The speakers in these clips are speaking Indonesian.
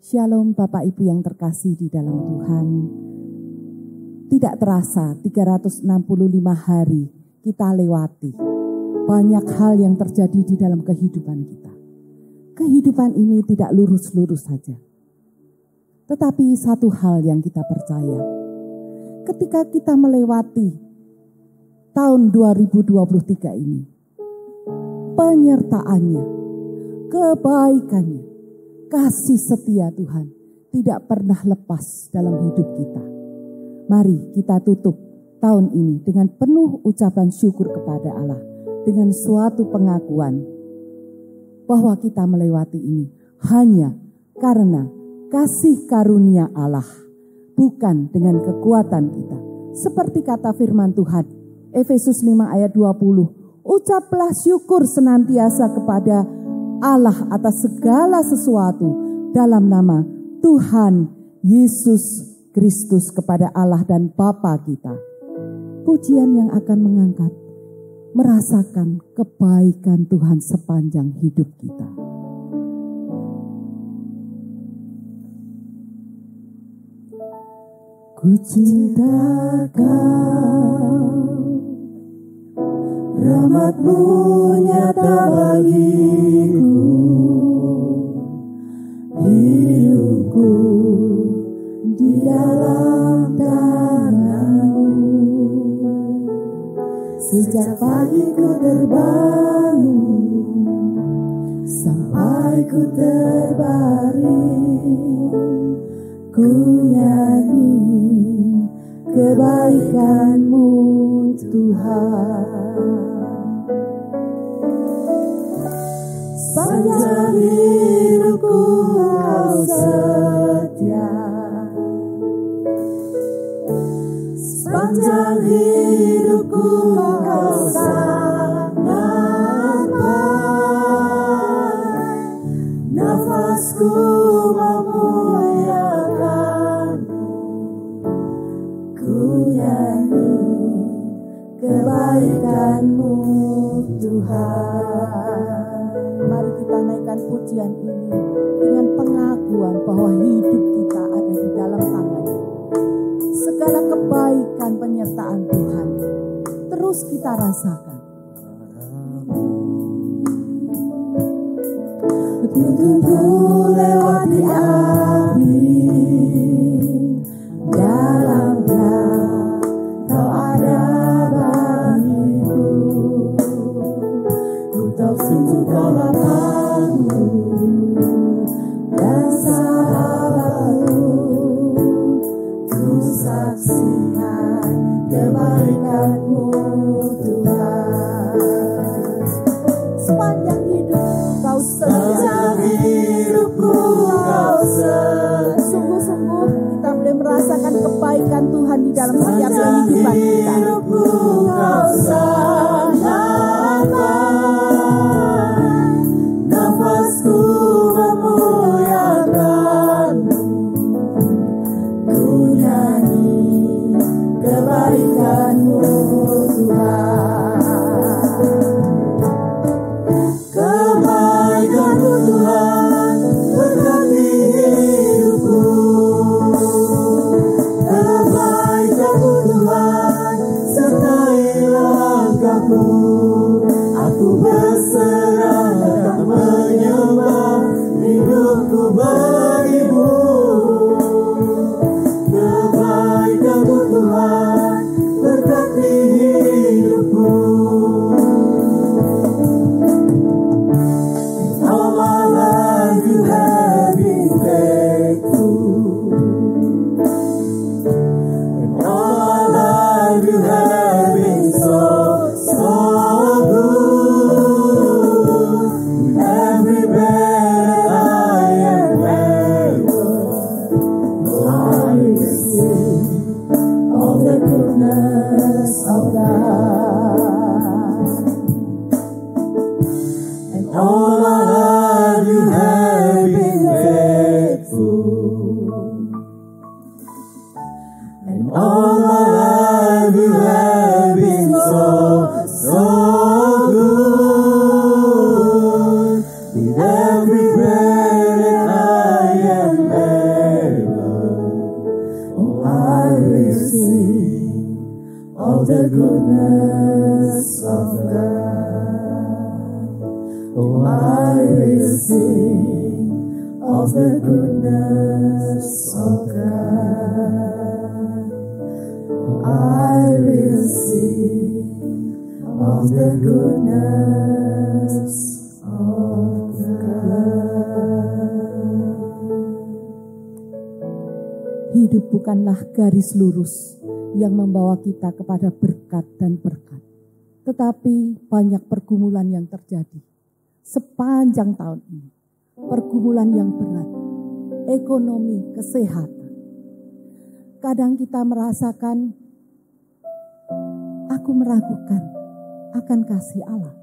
Shalom Bapak Ibu yang terkasih di dalam Tuhan. Tidak terasa 365 hari kita lewati. Banyak hal yang terjadi di dalam kehidupan kita. Kehidupan ini tidak lurus-lurus saja. Tetapi satu hal yang kita percaya. Ketika kita melewati tahun 2023 ini. Penyertaannya, kebaikannya, kasih setia Tuhan tidak pernah lepas dalam hidup kita. Mari kita tutup tahun ini dengan penuh ucapan syukur kepada Allah. Dengan suatu pengakuan bahwa kita melewati ini hanya karena kasih karunia Allah. Bukan dengan kekuatan kita. Seperti kata firman Tuhan. Efesus 5 ayat 20. Ucaplah syukur senantiasa kepada Allah atas segala sesuatu dalam nama Tuhan Yesus Kristus kepada Allah dan Bapa kita. Pujian yang akan mengangkat, merasakan kebaikan Tuhan sepanjang hidup kita. Ku cinta Kau, rahmat-Mu nyata bagiku, hidupku di dalam tangan-Mu. Sejak pagi ku terbangun sampai ku terbaring, ku nyanyi kebaikan-Mu Tuhan. Sepanjang hidupku Kau setia, sepanjang hidupku Kau sangat baik. Nafasku memuliakan-Mu, ku nyanyi kebaikan-Mu Tuhan. Mari kita naikkan pujian ini dengan pengakuan bahwa hidup kita ada di dalam tangan-Nya. Segala kebaikan penyertaan Tuhan terus kita rasakan. Ku lewati api, dalamnya Kau ada bagiku. Ku tahu sungguh Kau Bapa-Ku dan sahabat-Ku. Ku saksikan kebaikan-Mu Tuhan. Sepanjang hidup Kau setia, hidupku Kau setia. Sungguh-sungguh kita boleh merasakan kebaikan Tuhan di dalam setiap kehidupan kita. Hidupku Kau sangat baik, nafasku memuliakan-Mu, ku nyanyi kebaikan-Mu Tuhan. Kebaikan-Mu Tuhan berkati hidupku. Kebaikan-Mu Tuhan sertai langkahku. Aku berserah dan menyembah, hidupku bagi-Mu. Kebaikan-Mu Tuhan berkati hidupku. All my life You have been faithful, and all my life You have been so good. With every breath I am able, I will sing of the goodness of God. And all my life You have been faithful, and all my life You have been so goodness of God. Oh, I will sing of the goodness of God. Oh, I will sing of the goodness of God. Hidup bukanlah garis lurus yang membawa kita kepada berkat dan berkat. Tetapi banyak pergumulan yang terjadi sepanjang tahun ini. Pergumulan yang berat, ekonomi, kesehatan. Kadang kita merasakan, aku meragukan akan kasih Allah.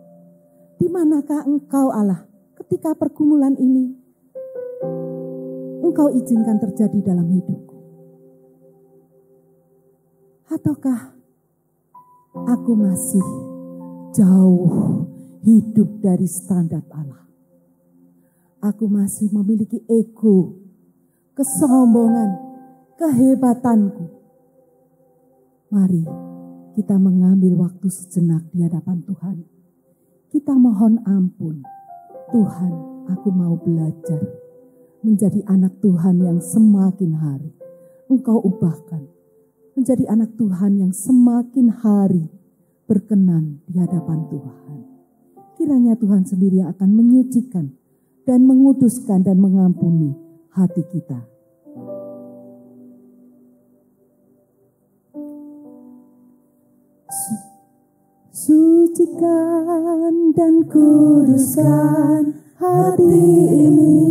Di manakah Engkau Allah ketika pergumulan ini Engkau izinkan terjadi dalam hidupku? Ataukah aku masih jauh hidup dari standar Allah? Aku masih memiliki ego, kesombongan, kehebatanku. Mari kita mengambil waktu sejenak di hadapan Tuhan. Kita mohon ampun. Tuhan, aku mau belajar menjadi anak Tuhan yang semakin hari Engkau ubahkan. Menjadi anak Tuhan yang semakin hari berkenan di hadapan Tuhan. Kiranya Tuhan sendiri akan menyucikan dan menguduskan dan mengampuni hati kita. Sucikan dan kuduskan hati ini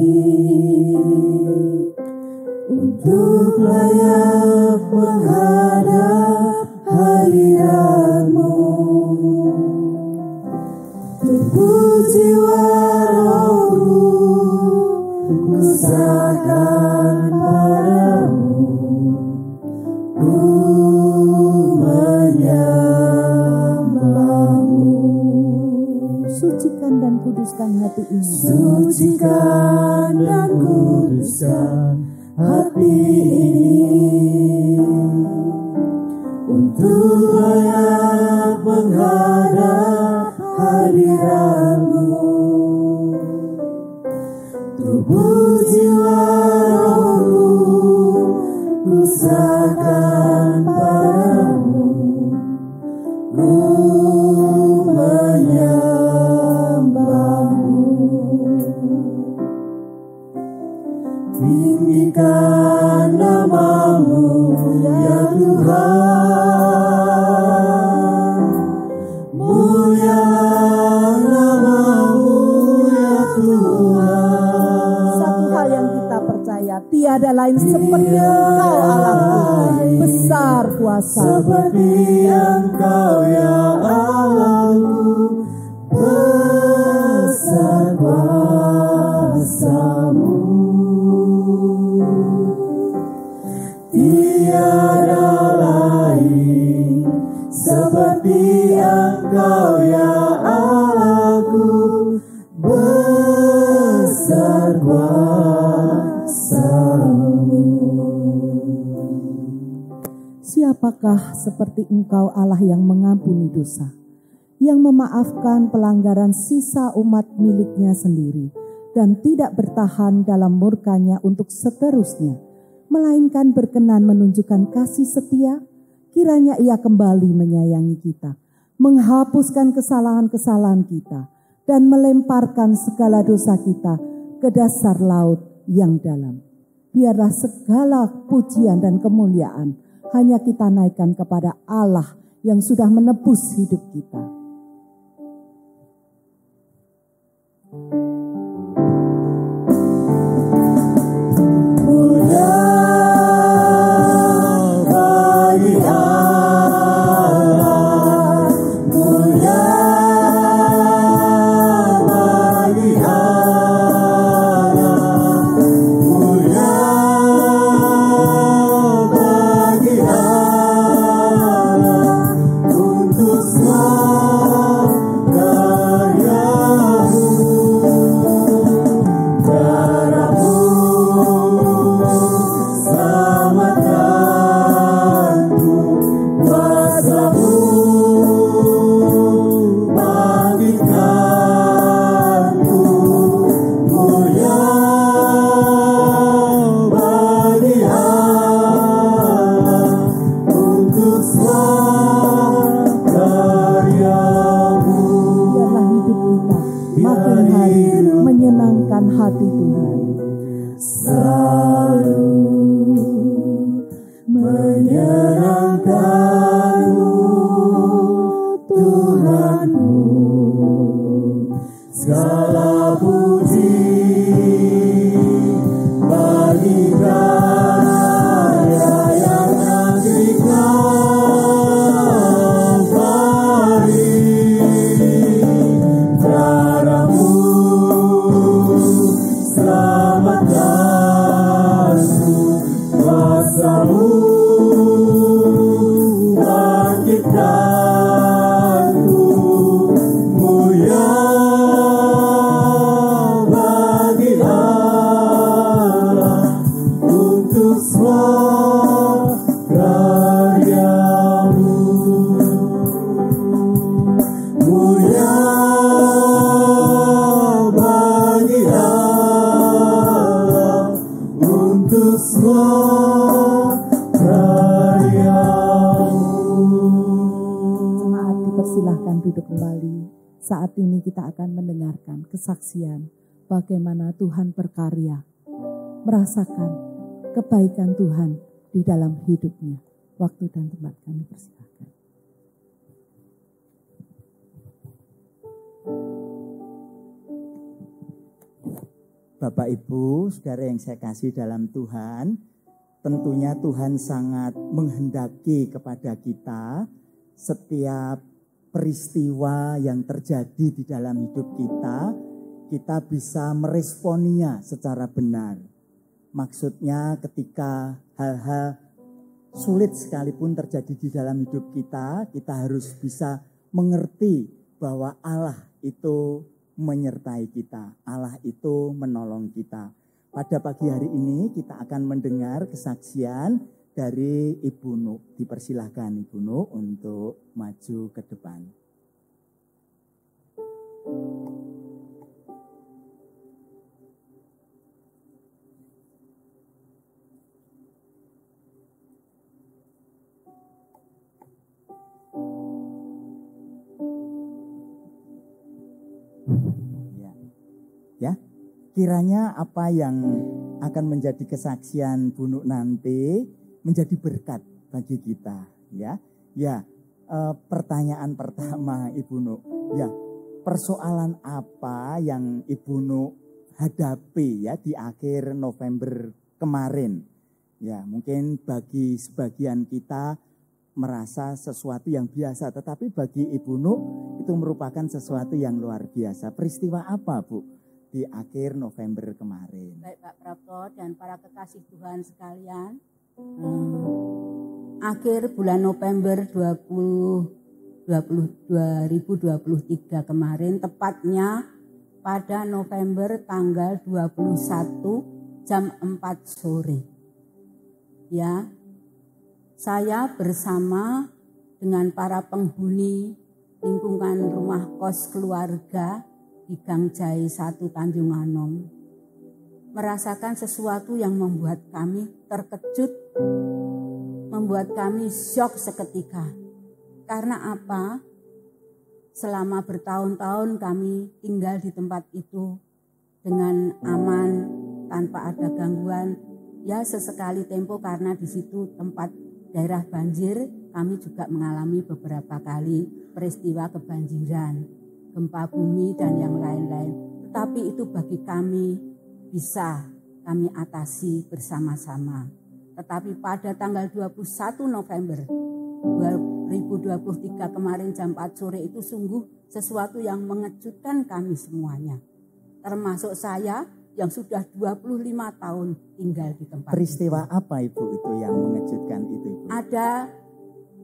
untuk layak menghadap hadirat-Mu. Tubuh jiwa rohku ku serahkan padamu, ku menyembah-Mu. Sucikan dan kuduskan hati ini. Sucikan dan kuduskan hati ini untuk layak menghadap hadirat-Mu. Tubuh jiwa rohku ku serahkan padamu, ku menyembah-Mu. Tinggikan nama-Mu ya Tuhan, mulialah nama-Mu ya Tuhan. Satu hal yang kita percaya, tiada lain seperti Engkau Allahku, besar kuasa. Seperti Engkau ya Allahku, besar kuasa-Mu. Tiada lain seperti Engkau ya Allahku, besar kuasa-Mu. Siapakah seperti Engkau Allah yang mengampuni dosa, yang memaafkan pelanggaran sisa umat miliknya sendiri, dan tidak bertahan dalam murkanya untuk seterusnya, melainkan berkenan menunjukkan kasih setia. Kiranya Ia kembali menyayangi kita, menghapuskan kesalahan-kesalahan kita, dan melemparkan segala dosa kita ke dasar laut yang dalam. Biarlah segala pujian dan kemuliaan hanya kita naikkan kepada Allah yang sudah menebus hidup kita. Untuk dipersilahkan duduk kembali. Saat ini kita akan mendengarkan kesaksian bagaimana Tuhan berkarya, merasakan kebaikan Tuhan di dalam hidupnya. Waktu dan tempat kami persilahkan. Bapak Ibu, saudara yang saya kasih dalam Tuhan, tentunya Tuhan sangat menghendaki kepada kita setiap peristiwa yang terjadi di dalam hidup kita bisa meresponinya secara benar. Maksudnya ketika hal-hal sulit sekalipun terjadi di dalam hidup kita harus bisa mengerti bahwa Allah itu menyertai kita, Allah itu menolong kita. Pada pagi hari ini kita akan mendengar kesaksian dari Ibu Nuk. Dipersilahkan Ibu Nuk untuk maju ke depan. Ya, kiranya apa yang akan menjadi kesaksian Bu Nuk nanti menjadi berkat bagi kita, ya. Pertanyaan pertama Ibu Nuk, ya, persoalan apa yang Ibu Nuk hadapi ya di akhir November kemarin? Ya, mungkin bagi sebagian kita merasa sesuatu yang biasa, tetapi bagi Ibu Nuk itu merupakan sesuatu yang luar biasa. Peristiwa apa, Bu? Di akhir November kemarin. Baik Pak Prapto dan para kekasih Tuhan sekalian, akhir bulan November 2023 kemarin, tepatnya pada November tanggal 21 jam 4 sore. Ya, saya bersama dengan para penghuni lingkungan rumah kos keluarga di Gang Jai 1 Tanjung Anom merasakan sesuatu yang membuat kami terkejut, membuat kami syok seketika. Karena apa? Selama bertahun-tahun kami tinggal di tempat itu dengan aman, tanpa ada gangguan. Ya, sesekali tempo karena di situ tempat daerah banjir, kami juga mengalami beberapa kali peristiwa kebanjiran, gempa bumi dan yang lain-lain. Tetapi itu bagi kami bisa kami atasi bersama-sama. Tetapi pada tanggal 21 November 2023 kemarin jam 4 sore itu sungguh sesuatu yang mengejutkan kami semuanya. Termasuk saya yang sudah 25 tahun tinggal di tempat. Peristiwa apa Ibu itu yang mengejutkan itu, Ibu? Ada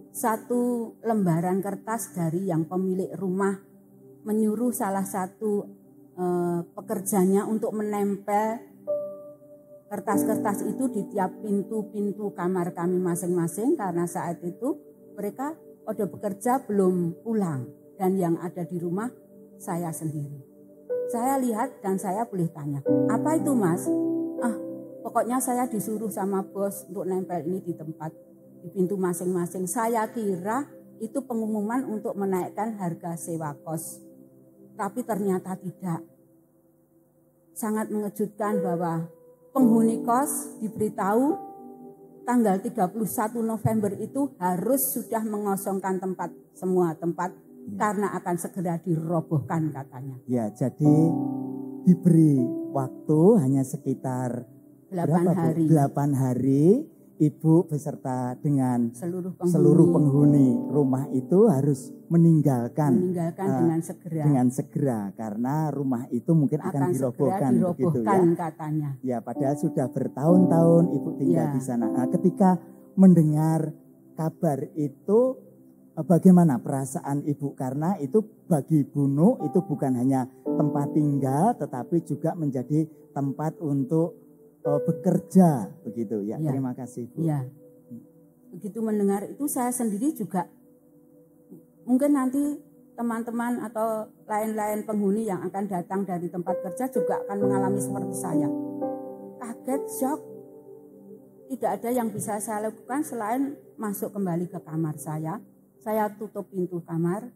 satu lembaran kertas dari yang pemilik rumah menyuruh salah satu pekerjanya untuk menempel kertas-kertas itu di tiap pintu-pintu kamar kami masing-masing, karena saat itu mereka pada bekerja belum pulang dan yang ada di rumah saya sendiri. Saya lihat dan saya boleh tanya, apa itu Mas? Pokoknya saya disuruh sama bos untuk nempel ini di tempat, di pintu masing-masing. Saya kira itu pengumuman untuk menaikkan harga sewa kos. Tapi ternyata tidak. Sangat mengejutkan bahwa penghuni kos diberitahu tanggal 31 November itu harus sudah mengosongkan semua tempat karena akan segera dirobohkan katanya. Ya, jadi diberi waktu hanya sekitar 8 hari. Ibu beserta dengan seluruh penghuni rumah itu harus meninggalkan dengan segera karena rumah itu mungkin akan dirobohkan begitu ya. Katanya. Ya, padahal sudah bertahun-tahun Ibu tinggal di sana. Nah, ketika mendengar kabar itu bagaimana perasaan Ibu? Karena itu bagi Ibu Nuk itu bukan hanya tempat tinggal tetapi juga menjadi tempat untuk bekerja begitu ya. Terima kasih Bu. Ya. Begitu mendengar itu saya sendiri juga mungkin nanti teman-teman atau lain-lain penghuni yang akan datang dari tempat kerja juga akan mengalami seperti saya. Kaget, syok. Tidak ada yang bisa saya lakukan selain masuk kembali ke kamar saya. Saya tutup pintu kamar,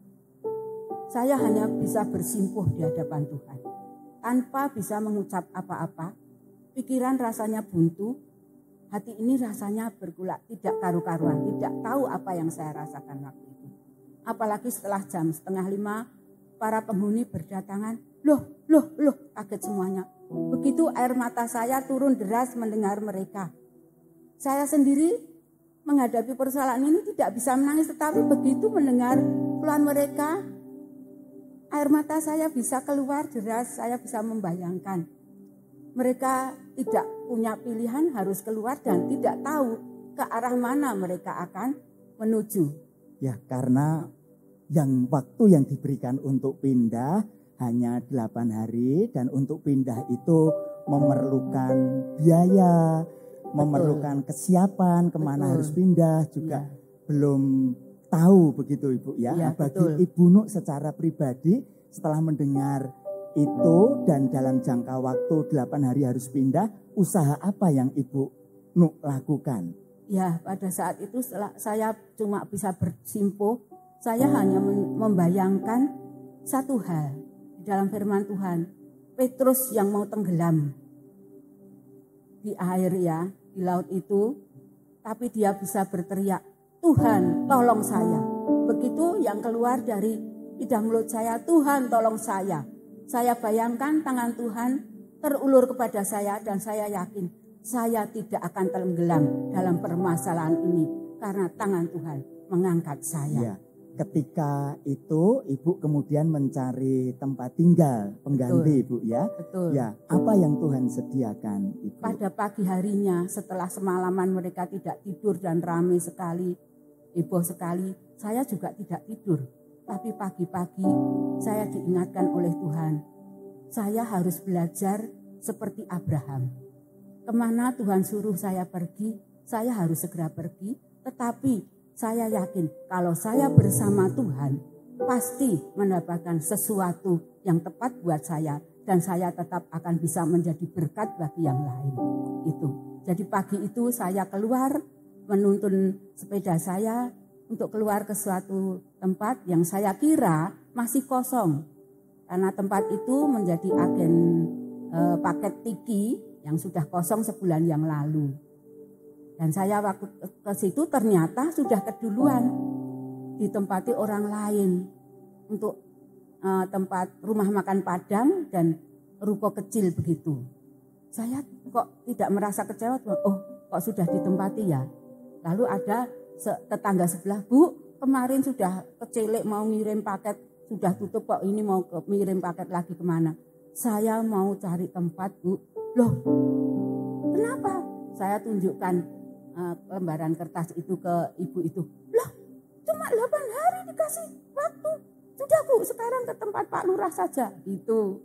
saya hanya bisa bersimpuh di hadapan Tuhan. Tanpa bisa mengucap apa-apa, pikiran rasanya buntu, hati ini rasanya bergolak, tidak karu-karuan, tidak tahu apa yang saya rasakan waktu itu. Apalagi setelah jam 4:30, para penghuni berdatangan, loh, kaget semuanya. Begitu air mata saya turun deras mendengar mereka. Saya sendiri menghadapi persoalan ini tidak bisa menangis, tetapi begitu mendengar keluhan mereka, air mata saya bisa keluar deras. Saya bisa membayangkan mereka tidak punya pilihan, harus keluar dan tidak tahu ke arah mana mereka akan menuju. Ya, karena waktu yang diberikan untuk pindah hanya 8 hari, dan untuk pindah itu memerlukan biaya, memerlukan kesiapan kemana harus pindah juga belum tahu begitu Ibu ya. Nah, bagi Ibu Nuk secara pribadi setelah mendengar itu dan dalam jangka waktu 8 hari harus pindah, usaha apa yang Ibu Nuk lakukan? Ya, pada saat itu saya cuma bisa bersimpuh. Saya hanya membayangkan satu hal di dalam firman Tuhan. Petrus yang mau tenggelam di air ya, di laut itu. Tapi dia bisa berteriak, Tuhan tolong saya. Begitu yang keluar dari lidah mulut saya, Tuhan tolong saya. Saya bayangkan tangan Tuhan terulur kepada saya dan saya yakin saya tidak akan tenggelam dalam permasalahan ini karena tangan Tuhan mengangkat saya. Ya. Ketika itu Ibu kemudian mencari tempat tinggal pengganti. Betul. Ibu ya. Betul. Ya, apa yang Tuhan sediakan Ibu? Pada pagi harinya setelah semalaman mereka tidak tidur dan ramai sekali, heboh sekali, saya juga tidak tidur. Tapi pagi-pagi saya diingatkan oleh Tuhan, saya harus belajar seperti Abraham. Kemana Tuhan suruh saya pergi, saya harus segera pergi, tetapi saya yakin kalau saya bersama Tuhan pasti mendapatkan sesuatu yang tepat buat saya dan saya tetap akan bisa menjadi berkat bagi yang lain. Itu. Jadi pagi itu saya keluar menuntun sepeda saya untuk keluar ke suatu tempat yang saya kira masih kosong. Karena tempat itu menjadi agen paket tiki yang sudah kosong sebulan yang lalu. Dan saya waktu ke situ ternyata sudah keduluan ditempati orang lain untuk tempat rumah makan Padang dan ruko kecil begitu. Saya kok tidak merasa kecewa, kok sudah ditempati ya. Lalu ada tetangga sebelah, Bu kemarin sudah kecilik mau ngirim paket, sudah tutup kok ini mau ngirim paket lagi kemana. Saya mau cari tempat Bu. Loh kenapa? Saya tunjukkan lembaran kertas itu ke ibu itu. Loh cuma 8 hari dikasih waktu. Sudah Bu sekarang ke tempat Pak Lurah saja. Itu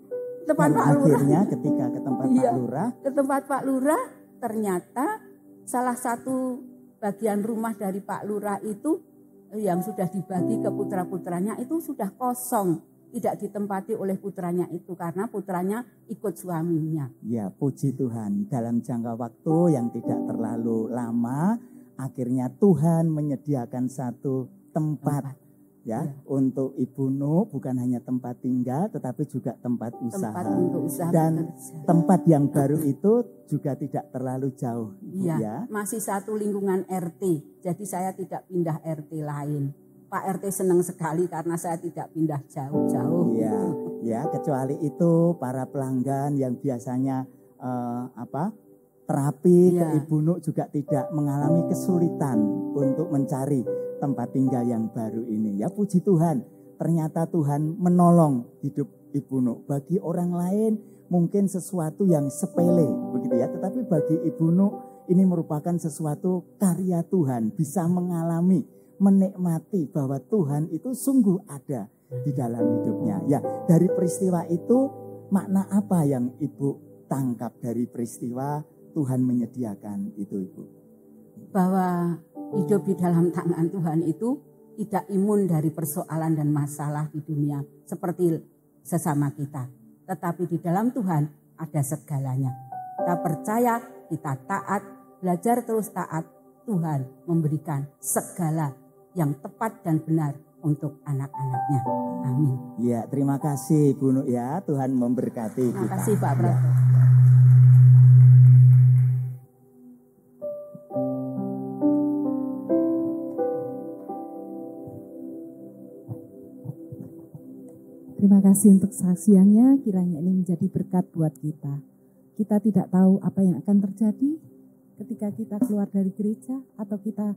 tempat Pak Lurah. Akhirnya ketika ke tempat Pak Lurah. Ke tempat Pak Lurah ternyata salah satu bagian rumah dari Pak Lurah itu yang sudah dibagi ke putra-putranya itu sudah kosong. Tidak ditempati oleh putranya itu karena putranya ikut suaminya. Ya, puji Tuhan. Dalam jangka waktu yang tidak terlalu lama, akhirnya Tuhan menyediakan satu tempat. Ya, untuk Ibu Nuk bukan hanya tempat tinggal tetapi juga tempat usaha. Tempat untuk usaha dan bekerja. Tempat yang baru itu juga tidak terlalu jauh. Iya, ya. Masih satu lingkungan RT. Jadi saya tidak pindah RT lain. Pak RT senang sekali karena saya tidak pindah jauh-jauh. Iya, ya, kecuali itu para pelanggan yang biasanya terapi ke Ibu Nuk juga tidak mengalami kesulitan untuk mencari tempat tinggal yang baru ini. Ya, puji Tuhan, ternyata Tuhan menolong hidup Ibu Nuk. Bagi orang lain mungkin sesuatu yang sepele begitu ya, tetapi bagi Ibu Nuk ini merupakan sesuatu karya Tuhan, bisa mengalami, menikmati bahwa Tuhan itu sungguh ada di dalam hidupnya. Ya, dari peristiwa itu makna apa yang Ibu tangkap dari peristiwa Tuhan menyediakan itu, Ibu? Bahwa hidup di dalam tangan Tuhan itu tidak imun dari persoalan dan masalah di dunia seperti sesama kita. Tetapi di dalam Tuhan ada segalanya. Kita percaya, kita taat, belajar terus taat. Tuhan memberikan segala yang tepat dan benar untuk anak-anaknya. Amin. Ya, terima kasih Bu Nuk ya. Tuhan memberkati Terima kita. kasih Pak Prato. Terima kasih untuk saksiannya, kiranya ini menjadi berkat buat kita. Kita tidak tahu apa yang akan terjadi ketika kita keluar dari gereja atau kita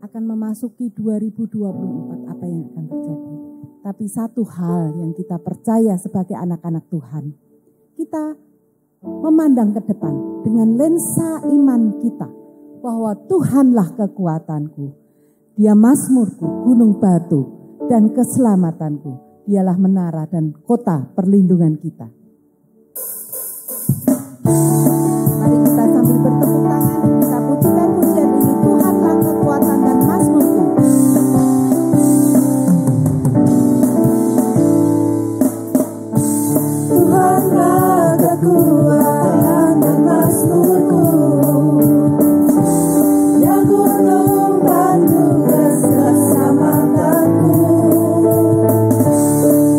akan memasuki 2024, apa yang akan terjadi. Tapi satu hal yang kita percaya sebagai anak-anak Tuhan, kita memandang ke depan dengan lensa iman kita bahwa Tuhanlah kekuatanku, Dia mazmurku, gunung batu dan keselamatanku. Dialah menara dan kota perlindungan kita. Mari kita sambil bertepuk tangan, kita pujikan pujian ini, Tuhanlah kekuatan dan mazmurku. Tuhanlah kekuatan dan mazmurku, yang gunung batu keselamatanku.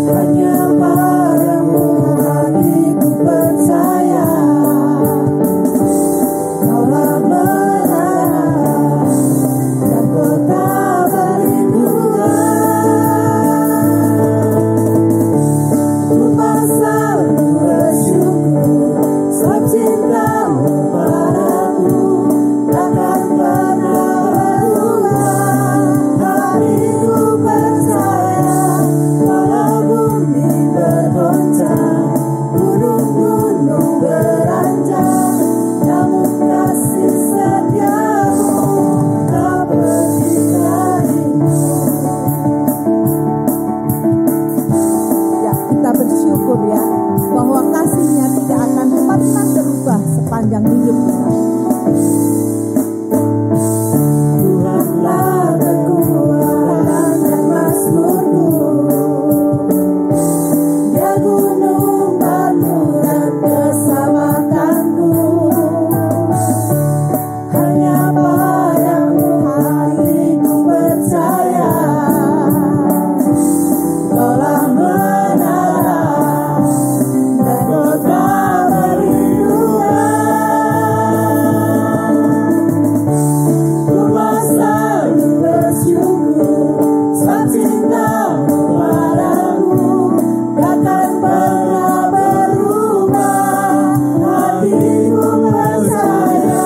Hanya padamu hatiku percaya, Kaulah menara dan kota perlindungan. Tuhan selalu bersyukur, sebab cintamu padaku takkan pernah berubah. Hatiku percaya, walau bumi bergoncang, gunung-gunung beranjak, namun kasih setiamu tak pergi dariku. Ya, kita bersyukur ya bahwa kasih-Nya tidak akan pernah berubah sepanjang hidup kita. Tuhanlah kekuatan dan mazmurku, Dia gunung batu dan keselamatanku. Hanya padamu hatiku percaya, Kaulah menara dan kota perlindungan. Tuhan selalu bersyukur, sebab cintamu padaku takkan pernah berubah. Hatiku percaya,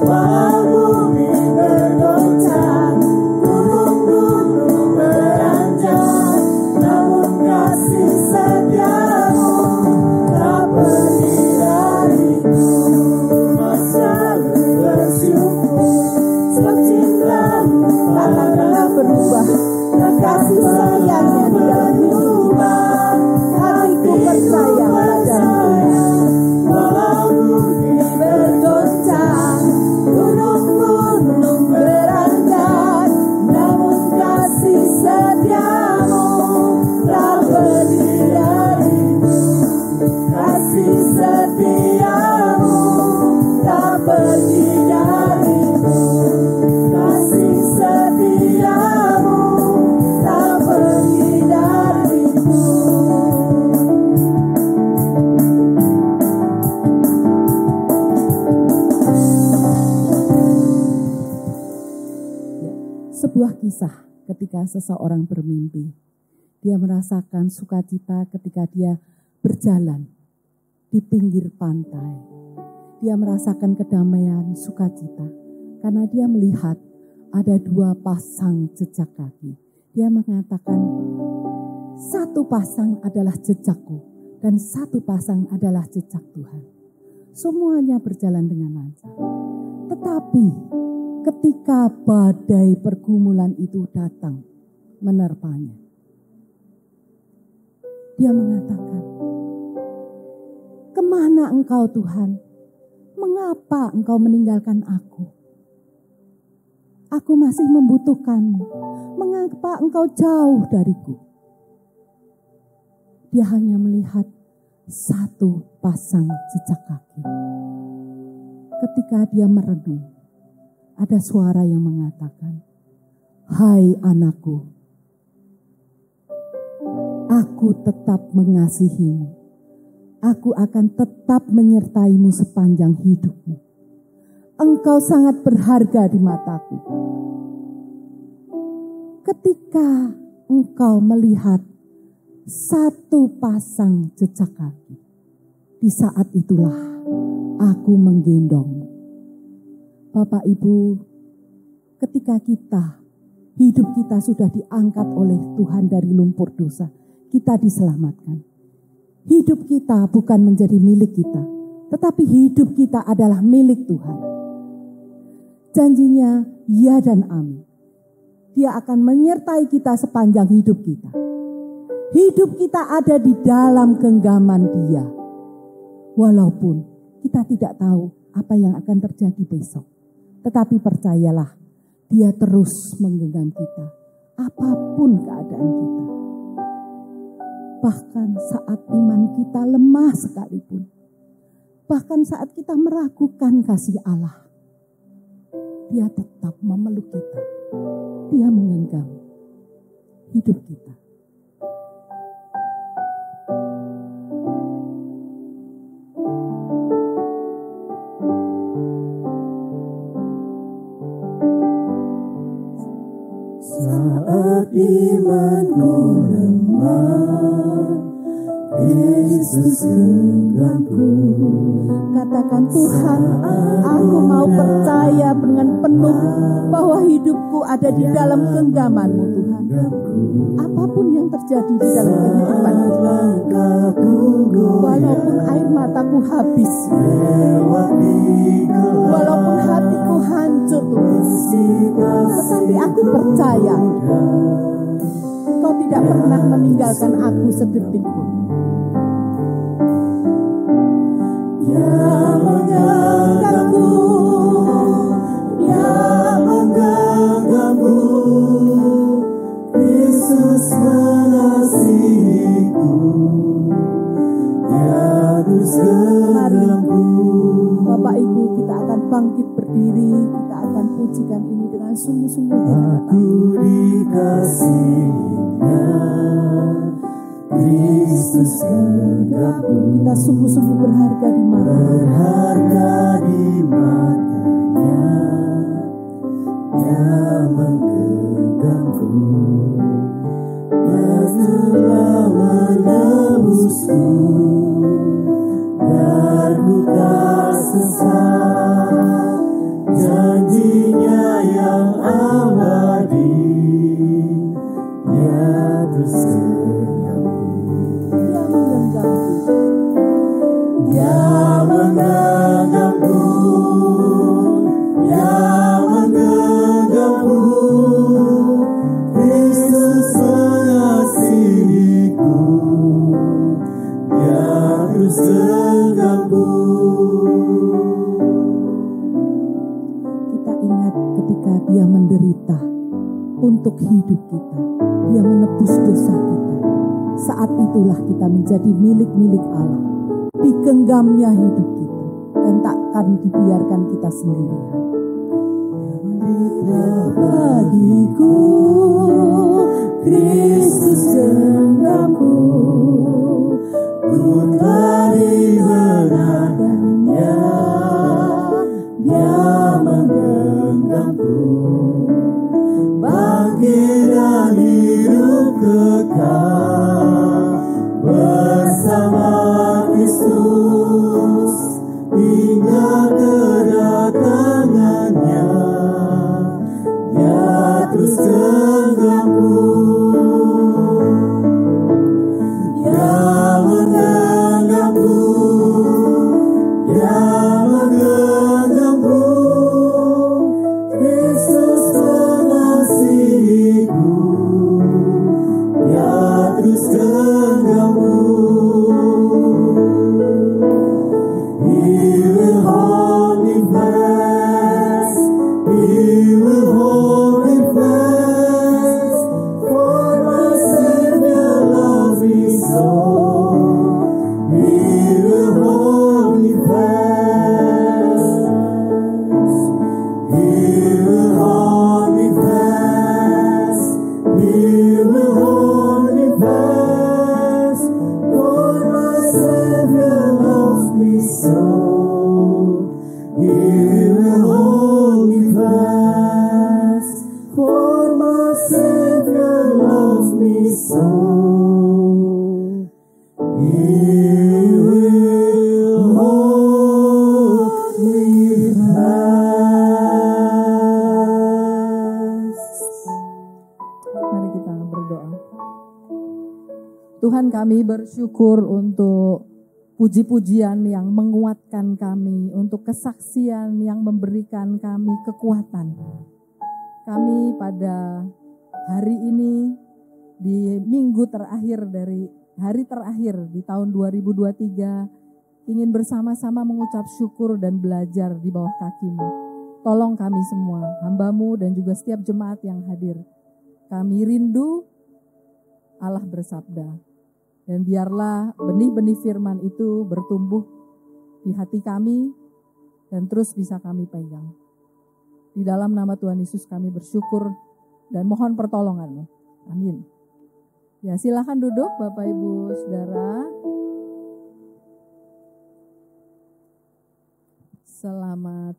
walau bumi bergoncang, gunung-gunung beranjak, namun kasih setiamu tak pergi dariku. Tuhan selalu bersyukur, sebab cintamu Tak akan pernah berubah. Dan kasih setianya tidak berubah. Hatiku percaya padamu. walau bumi bergoncang, gunung-gunung beranjak, namun kasih setiamu tak pergi dariku. Kasih setiamu tak pergi dariku. Kasih setiamu tak pergi dariku. Sebuah kisah ketika seseorang bermimpi. Dia merasakan sukacita ketika dia berjalan di pinggir pantai. Dia merasakan kedamaian, sukacita karena dia melihat ada dua pasang jejak kaki. Dia mengatakan, satu pasang adalah jejakku dan satu pasang adalah jejak Tuhan. Semuanya berjalan dengan lancar. Tetapi ketika badai pergumulan itu datang menerpanya, dia mengatakan, kemana engkau Tuhan? Mengapa engkau meninggalkan aku? Aku masih membutuhkanmu. Mengapa engkau jauh dariku? Dia hanya melihat satu pasang jejak kaki. Ketika dia merenung, ada suara yang mengatakan, hai anakku, Aku tetap mengasihimu. Aku akan tetap menyertaimu sepanjang hidupmu. Engkau sangat berharga di mataku. Ketika engkau melihat satu pasang jejak kaki, di saat itulah aku menggendongmu. Bapak Ibu, ketika hidup kita sudah diangkat oleh Tuhan dari lumpur dosa, kita diselamatkan. Hidup kita bukan menjadi milik kita, tetapi hidup kita adalah milik Tuhan. Janjinya ya dan amin. Dia akan menyertai kita sepanjang hidup kita. Hidup kita ada di dalam genggaman Dia. Walaupun kita tidak tahu apa yang akan terjadi besok. Tetapi percayalah, Dia terus menggenggam kita. Apapun keadaan kita. Bahkan saat iman kita lemah sekalipun. Bahkan saat kita meragukan kasih Allah. Dia tetap memeluk kita. Dia menggenggam hidup kita. Saat imanku lemah, Yesus genggamku. Katakan, Tuhan, aku mau percaya dengan penuh bahwa hidupku ada di dalam genggaman-Mu, Tuhan. Apapun yang terjadi di dalam kehidupanku, walaupun air mataku habis, walaupun hatiku hancur, Tuhan, tetapi aku percaya Kau tidak pernah meninggalkan aku sedetik pun. Dia menggenggamku, Dia menggenggamku, Yesus mengasihiku, Dia terus genggamku. Bapak Ibu, kita akan bangkit berdiri, kita akan pujikan ini dengan sungguh-sungguh. Aku dikasihinya, Kristus genggamku. Kita sungguh-sungguh berharga di mata. Berharga di matanya, Dia menggenggamku. Dia telah menebusku, garku tak sesat, janjinya yang abadi, Dia terus Dia menggenggamku, Dia menggenggamku, Kristus mengasihiku, Dia terus genggamku. Kita ingat ketika Dia menderita untuk hidup kita, Dia menebus dosa kita. Saat itulah kita menjadi milik-milik Allah. Digenggamnya hidup kita dan takkan dibiarkan kita sendirian. Bagiku Kristus genggamku, ku telah dibenarkannya, Dia menggenggamku, bangkit dan hidup kekal bersama Kristus hingga kedatangannya, Dia terus genggamku, Dia menggenggamku, Dia menggenggamku, Kristus mengasihiku, Dia terus genggamku. He will hold me fast. so. He will hold me fast, for my Savior loves me so. He will hold me fast. Mari kita berdoa. Tuhan, kami bersyukur untuk puji-pujian yang menguatkan kami, untuk kesaksian yang memberikan kami kekuatan. Kami pada hari ini, di minggu terakhir dari hari terakhir di tahun 2023, ingin bersama-sama mengucap syukur dan belajar di bawah kaki-Mu. Tolong kami semua, hamba-Mu dan juga setiap jemaat yang hadir. Kami rindu Allah bersabda. Dan biarlah benih-benih firman itu bertumbuh di hati kami dan terus bisa kami pegang. Di dalam nama Tuhan Yesus kami bersyukur dan mohon pertolongan-Mu. Amin. Ya, silakan duduk Bapak Ibu Saudara. Selamat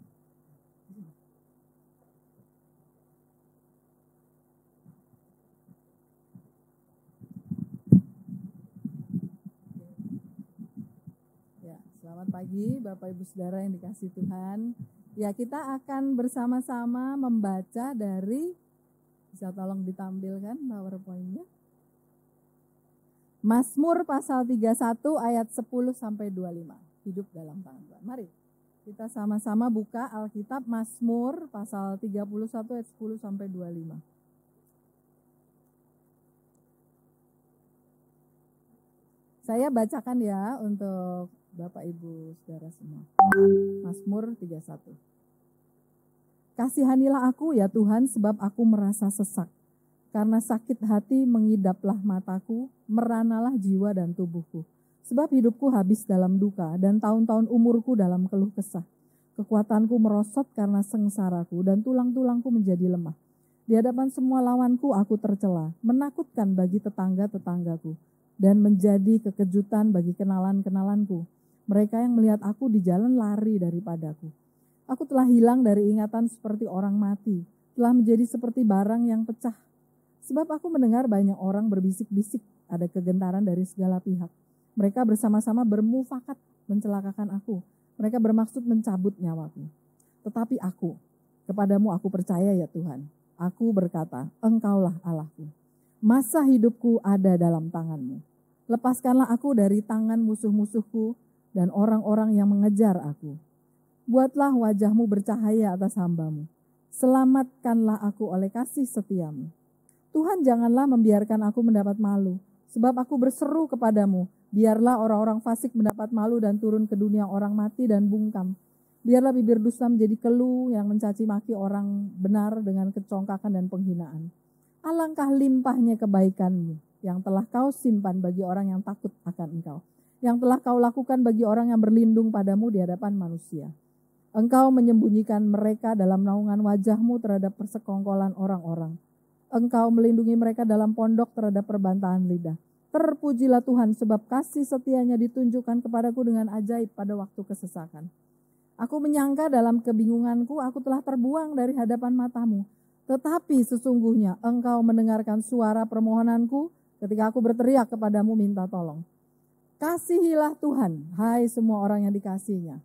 Selamat pagi Bapak Ibu Saudara yang dikasihi Tuhan. Ya, kita akan bersama-sama membaca dari, bisa tolong ditampilkan PowerPoint-nya. Mazmur pasal 31 ayat 10 sampai 25. Hidup dalam tangan Tuhan. Mari kita sama-sama buka Alkitab Mazmur pasal 31 ayat 10 sampai 25. Saya bacakan ya untuk Bapak Ibu Saudara semua. Mazmur 31. Kasihanilah aku ya Tuhan, sebab aku merasa sesak. Karena sakit hati mengidaplah mataku, meranalah jiwa dan tubuhku. Sebab hidupku habis dalam duka dan tahun-tahun umurku dalam keluh kesah. Kekuatanku merosot karena sengsaraku dan tulang-tulangku menjadi lemah. Di hadapan semua lawanku aku tercela, menakutkan bagi tetangga-tetanggaku dan menjadi kekejutan bagi kenalan-kenalanku. Mereka yang melihat aku di jalan lari daripadaku. Aku telah hilang dari ingatan seperti orang mati, telah menjadi seperti barang yang pecah. Sebab aku mendengar banyak orang berbisik-bisik, ada kegentaran dari segala pihak. Mereka bersama-sama bermufakat mencelakakan aku. Mereka bermaksud mencabut nyawaku. Tetapi aku, kepadamu aku percaya ya Tuhan. Aku berkata, Engkaulah Allahku. Masa hidupku ada dalam tangan-Mu. Lepaskanlah aku dari tangan musuh-musuhku dan orang-orang yang mengejar aku. Buatlah wajah-Mu bercahaya atas hamba-Mu. Selamatkanlah aku oleh kasih setia-Mu. Tuhan, janganlah membiarkan aku mendapat malu, sebab aku berseru kepadamu. Biarlah orang-orang fasik mendapat malu dan turun ke dunia orang mati dan bungkam. Biarlah bibir dusta menjadi keluh yang mencaci maki orang benar dengan kecongkakan dan penghinaan. Alangkah limpahnya kebaikan-Mu yang telah Kau simpan bagi orang yang takut akan Engkau, yang telah Kau lakukan bagi orang yang berlindung padamu di hadapan manusia. Engkau menyembunyikan mereka dalam naungan wajah-Mu terhadap persekongkolan orang-orang. Engkau melindungi mereka dalam pondok terhadap perbantahan lidah. Terpujilah Tuhan, sebab kasih setia-Nya ditunjukkan kepadaku dengan ajaib pada waktu kesesakan. Aku menyangka dalam kebingunganku, aku telah terbuang dari hadapan mata-Mu. Tetapi sesungguhnya Engkau mendengarkan suara permohonanku ketika aku berteriak kepadamu minta tolong. Kasihilah Tuhan, hai semua orang yang dikasihi-Nya.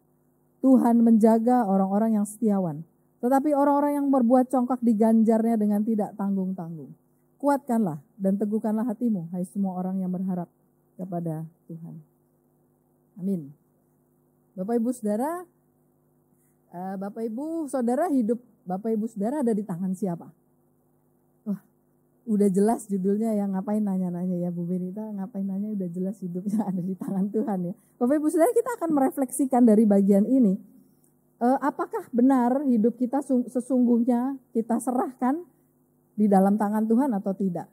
Tuhan menjaga orang-orang yang setiawan, tetapi orang-orang yang berbuat congkak diganjarnya dengan tidak tanggung-tanggung. Kuatkanlah dan teguhkanlah hatimu, hai semua orang yang berharap kepada Tuhan. Amin. Bapak Ibu Saudara, hidup Bapak Ibu Saudara ada di tangan siapa? Wah, udah jelas judulnya ya, ngapain nanya-nanya ya Bu Benita, ngapain nanya, udah jelas hidupnya ada di tangan Tuhan ya. Bapak Ibu Saudara, kita akan merefleksikan dari bagian ini. Apakah benar hidup kita sesungguhnya kita serahkan di dalam tangan Tuhan atau tidak?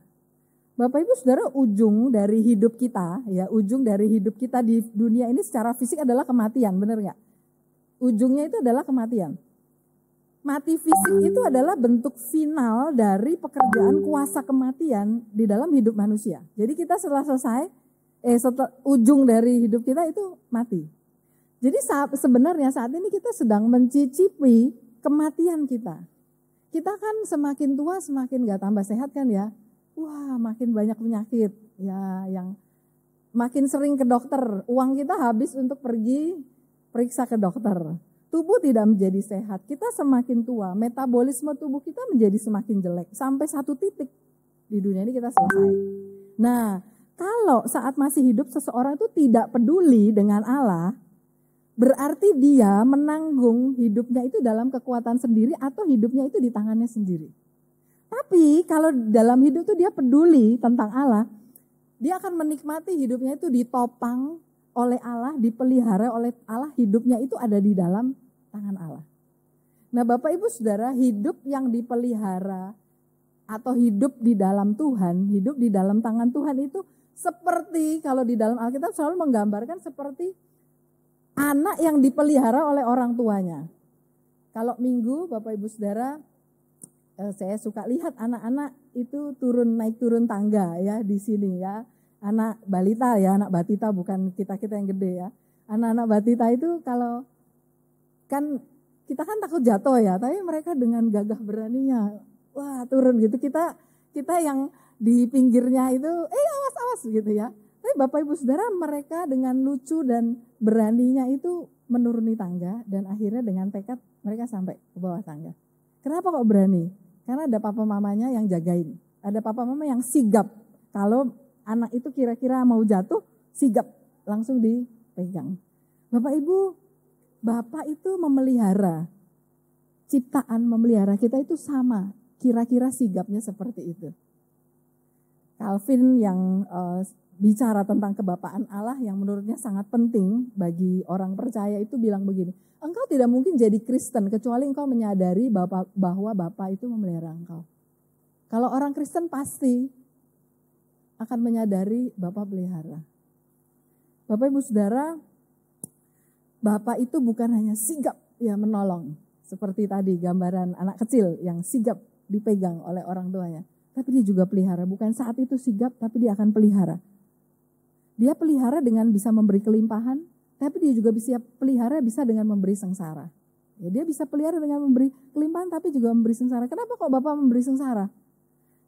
Bapak Ibu Saudara, ujung dari hidup kita di dunia ini secara fisik adalah kematian, benar nggak? Ujungnya itu adalah kematian. Mati fisik itu adalah bentuk final dari pekerjaan kuasa kematian di dalam hidup manusia. Jadi kita setelah selesai, ujung dari hidup kita itu mati. Jadi sebenarnya saat ini kita sedang mencicipi kematian kita. Kita kan semakin tua semakin gak tambah sehat kan ya. Wah, makin banyak penyakit ya, yang makin sering ke dokter. Uang kita habis untuk pergi periksa ke dokter. Tubuh tidak menjadi sehat. Kita semakin tua, metabolisme tubuh kita menjadi semakin jelek. Sampai satu titik di dunia ini kita selesai. Nah, kalau saat masih hidup seseorang itu tidak peduli dengan Allah, berarti dia menanggung hidupnya itu dalam kekuatan sendiri atau hidupnya itu di tangannya sendiri. Tapi kalau dalam hidup itu dia peduli tentang Allah, dia akan menikmati hidupnya itu ditopang oleh Allah, dipelihara oleh Allah, hidupnya itu ada di dalam tangan Allah. Nah Bapak Ibu Saudara, hidup yang dipelihara atau hidup di dalam Tuhan, hidup di dalam tangan Tuhan itu seperti kalau di dalam Alkitab selalu menggambarkan seperti anak yang dipelihara oleh orang tuanya. Kalau Minggu Bapak Ibu Saudara, saya suka lihat anak-anak itu naik turun tangga ya di sini ya. Anak balita ya, anak batita, bukan kita-kita yang gede ya. Anak-anak batita itu kalau kan kita kan takut jatuh ya, tapi mereka dengan gagah beraninya, wah turun gitu. Kita yang di pinggirnya itu, awas gitu ya. Tapi Bapak Ibu Saudara, mereka dengan lucu dan beraninya itu menuruni tangga dan akhirnya dengan tekad mereka sampai ke bawah tangga. Kenapa kok berani? Karena ada papa mamanya yang jagain, ada papa mama yang sigap. Kalau anak itu kira-kira mau jatuh, sigap langsung dipegang. Bapak Ibu, Bapak itu memelihara, ciptaan memelihara kita itu sama, kira-kira sigapnya seperti itu. Calvin yang bicara tentang kebapaan Allah yang menurutnya sangat penting bagi orang percaya itu bilang begini, engkau tidak mungkin jadi Kristen kecuali engkau menyadari bahwa Bapa itu memelihara engkau. Kalau orang Kristen pasti akan menyadari Bapa pelihara. Bapak Ibu Saudara, Bapa itu bukan hanya sigap ya menolong. Seperti tadi gambaran anak kecil yang sigap dipegang oleh orang tuanya. Tapi dia juga pelihara, bukan saat itu sigap tapi dia akan pelihara. Dia pelihara dengan bisa memberi kelimpahan, tapi dia juga bisa pelihara bisa dengan memberi sengsara. Ya, dia bisa pelihara dengan memberi kelimpahan tapi juga memberi sengsara. Kenapa kok Bapak memberi sengsara?